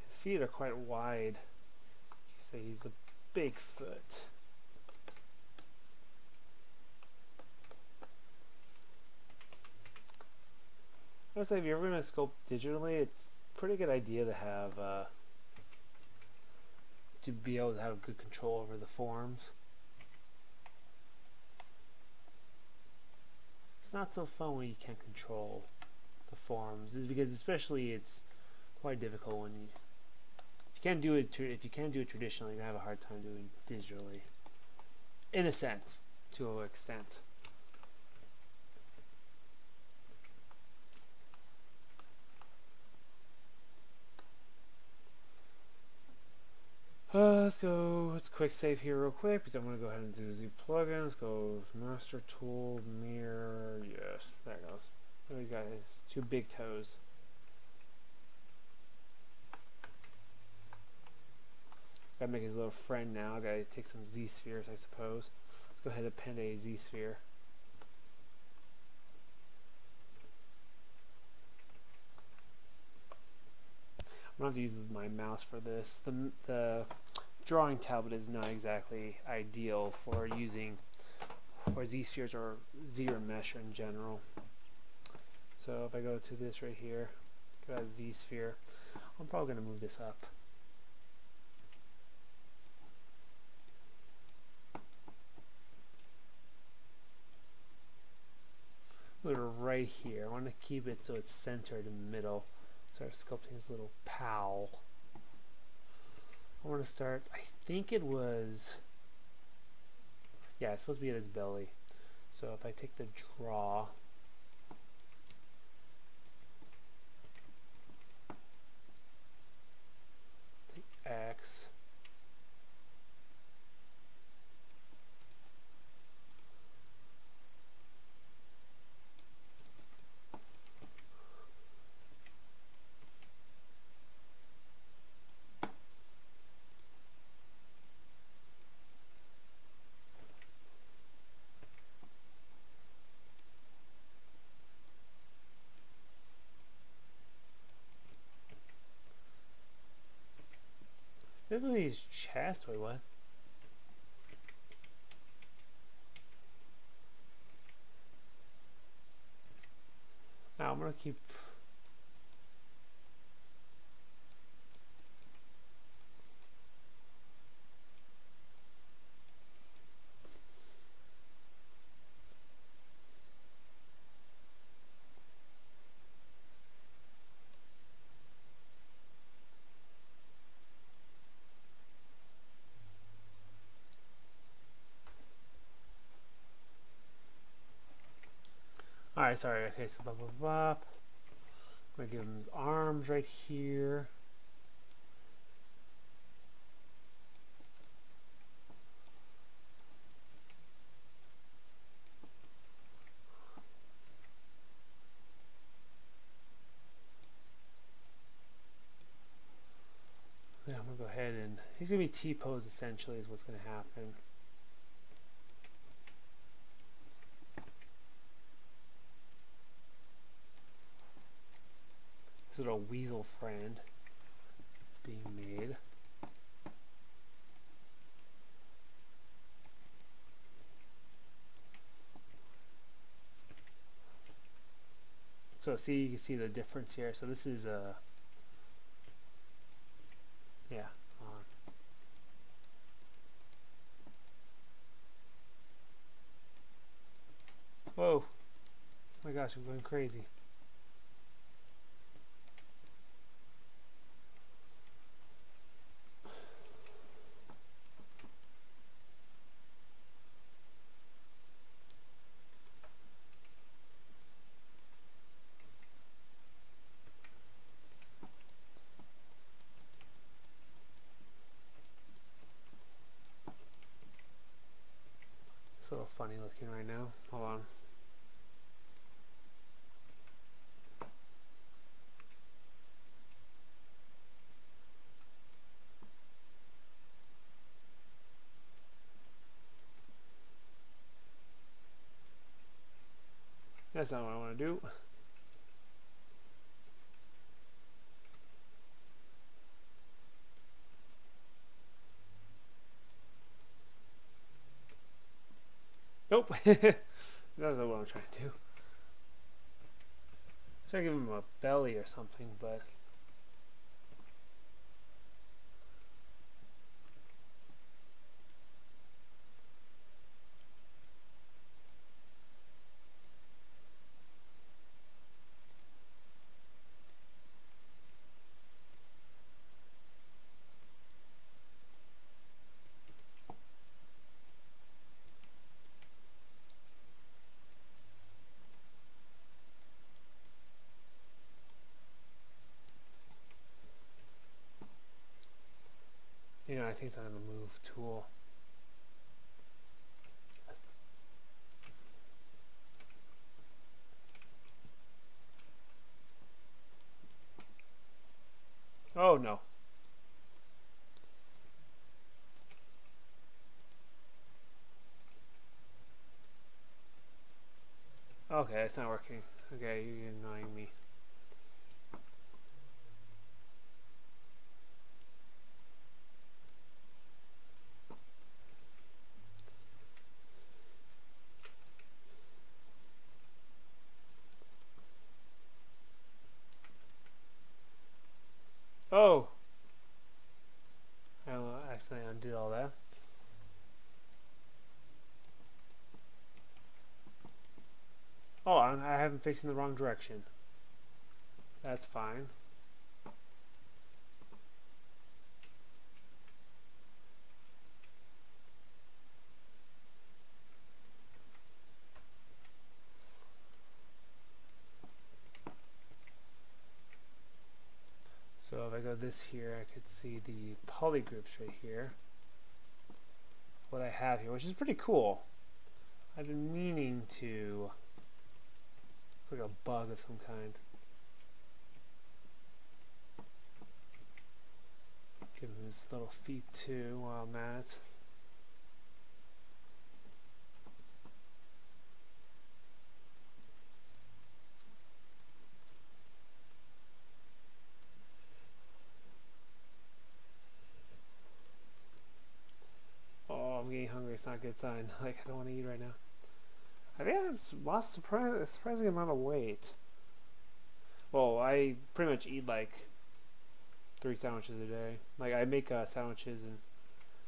His feet are quite wide. You say he's a big foot. I say if you're ever going to sculpt digitally, it's a pretty good idea to have to be able to have good control over the forms. It's not so fun when you can't control the forms, because especially it's quite difficult when if you can't do it traditionally, you're gonna have a hard time doing it digitally, in a sense, to an extent. Let's quick save here real quick, because I'm going to go ahead and do the plugin. Let's go master tool, mirror, yes, there it goes. Oh, he's got his two big toes. Gotta make his little friend now. Gotta take some Z spheres, I suppose. Let's go ahead and append a Z sphere. I'm going to have to use my mouse for this. The drawing tablet is not exactly ideal for using for Z-spheres or zero mesh in general. So if I go to this right here, got a Z-sphere, I'm probably going to move this up. Move it right here. I want to keep it so it's centered in the middle. Start sculpting his little pal. I want to start, I think it was, yeah, it's supposed to be at his belly. So if I take the draw, Definitely his chest. Wait, what? Now I'm gonna keep. Alright, sorry. Okay, so blah blah blah. I'm gonna give him his arms right here. Then I'm gonna go ahead and he's gonna be T-posed essentially is what's gonna happen. This little weasel friend is being made. So see, you can see the difference here. So this is yeah. Whoa! Oh my gosh, I'm going crazy. It's a little funny looking right now. Hold on. That's not what I want to do. Nope. That's not what I'm trying to do. So I give him a belly or something, but you know, I think it's on the move tool. Oh no. Okay, it's not working. Okay, you're annoying me. Oh! I accidentally undid all that. Oh, I have him facing the wrong direction. That's fine. So if I go this here, I could see the poly groups right here. What I have here, which is pretty cool. I've been meaning to, like a bug of some kind. Give him his little feet too while I'm at it. hungry. It's not a good sign. Like, I don't want to eat right now. I think I've lost a surprising amount of weight. Well, I pretty much eat like 3 sandwiches a day. Like, I make sandwiches and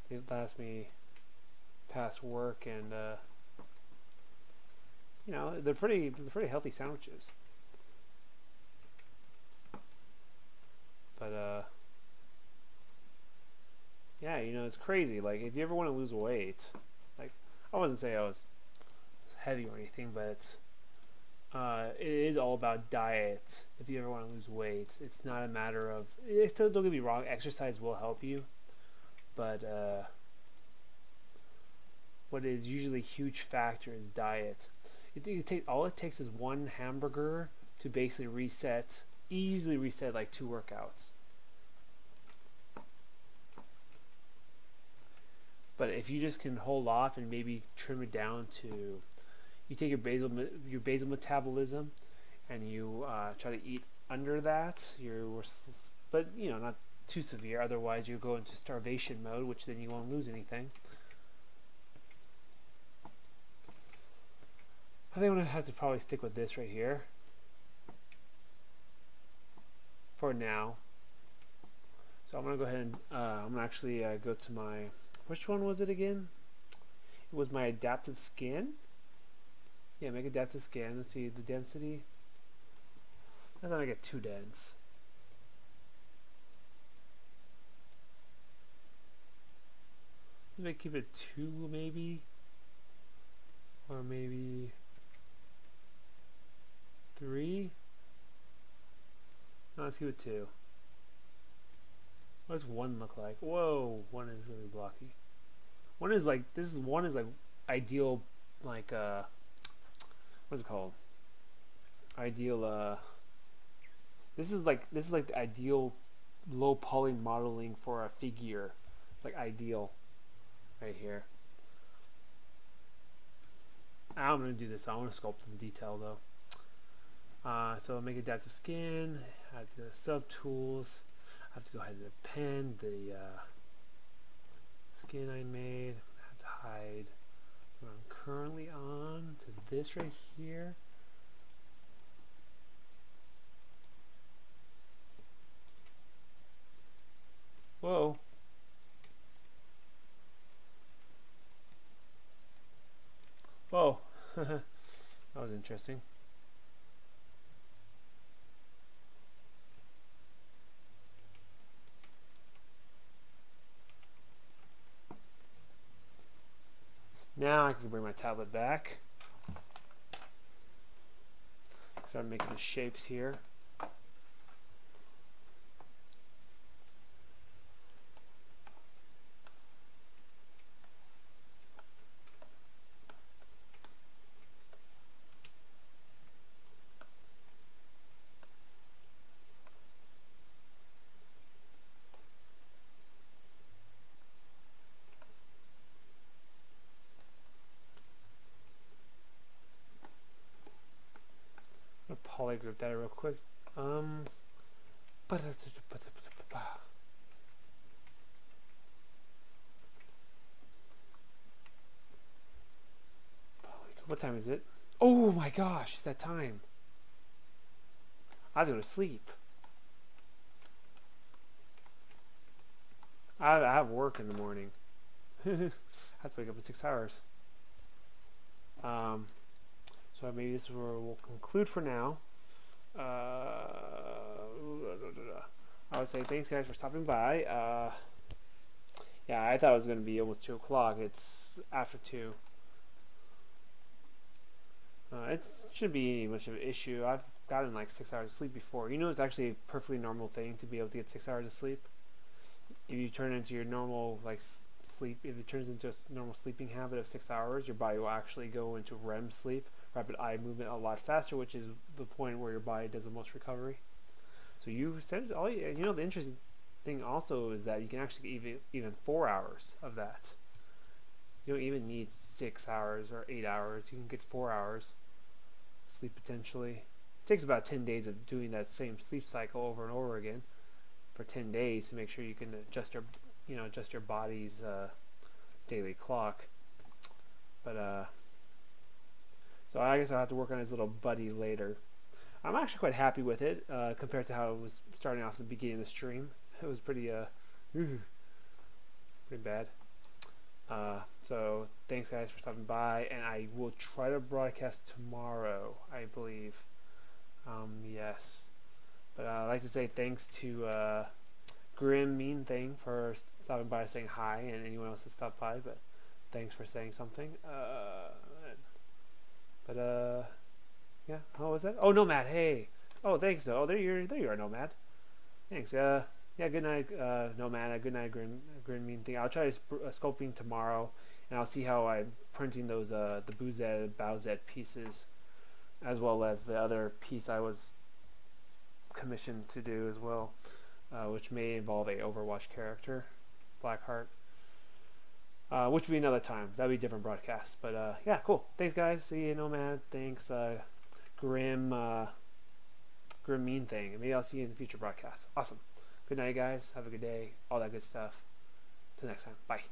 they last me past work, and you know, they're pretty healthy sandwiches. But yeah, you know, it's crazy. Like, if you ever want to lose weight, like, I wasn't say I was heavy or anything, but it is all about diet. If you ever want to lose weight, it's not a matter of, don't get me wrong, exercise will help you, but what is usually a huge factor is diet. All it takes is one hamburger to basically easily reset like 2 workouts. But if you just can hold off and maybe trim it down to, you take your basal metabolism and you try to eat under that, but you know, not too severe. Otherwise, you go into starvation mode, which then you won't lose anything. I think I'm gonna have to probably stick with this right here for now. So I'm gonna go ahead and I'm gonna actually go to my, which one was it again? It was my adaptive skin. Yeah, make adaptive skin. Let's see the density. I don't want to get too dense. Maybe keep it 2 maybe, or maybe 3. No, let's keep it 2. What does 1 look like? Whoa, 1 is really blocky. 1 is like, one is like ideal, like what's it called? Ideal this is like the ideal low poly modeling for a figure. It's like ideal right here. I'm gonna do this. I want to sculpt in detail though. So I'll make adaptive skin. I have to go to subtools. I have to go ahead and append the skin I made. I have to hide what I'm currently on to this right here. Whoa. Whoa. That was interesting. Now I can bring my tablet back. Start making the shapes here. Polygroup that real quick. What time is it? Oh my gosh, it's that time. I have to go to sleep. I have work in the morning. I have to wake up in 6 hours. So maybe this is where we'll conclude for now. I would say thanks guys for stopping by. Yeah, I thought it was going to be almost 2 o'clock. It's after 2. It shouldn't be much of an issue. I've gotten like 6 hours of sleep before. You know, it's actually a perfectly normal thing to be able to get 6 hours of sleep. If you turn into your normal like sleep, if it turns into a normal sleeping habit of 6 hours, your body will actually go into REM sleep, rapid eye movement, a lot faster, which is the point where your body does the most recovery. So you said all. You know, the interesting thing also is that you can actually get even 4 hours of that. You don't even need 6 hours or 8 hours. You can get 4 hours sleep potentially. It takes about 10 days of doing that same sleep cycle over and over again for 10 days to make sure you can adjust your body's daily clock. But so I guess I'll have to work on his little buddy later. I'm actually quite happy with it compared to how it was starting off at the beginning of the stream. It was pretty bad. So thanks guys for stopping by, and I will try to broadcast tomorrow, I believe. Yes, but I'd like to say thanks to Grim Mean Thing for stopping by, saying hi, and anyone else that stopped by. But thanks for saying something. Yeah. How was that? Oh, Nomad. Hey. Oh, thanks. Oh, there you are, Nomad. Thanks. Yeah. Good night, Nomad. Good night, Grim Mean Thing. I'll try sculpting tomorrow, and I'll see how I'm printing those the Bowsette pieces, as well as the other piece I was commissioned to do as well, which may involve a Overwatch character, Blackheart. Which will be another time. That'll be a different broadcast. But yeah, cool. Thanks, guys. See you, Nomad. Thanks, Grim Mean Thing. Maybe I'll see you in future broadcasts. Awesome. Good night, guys. Have a good day. All that good stuff. Till next time. Bye.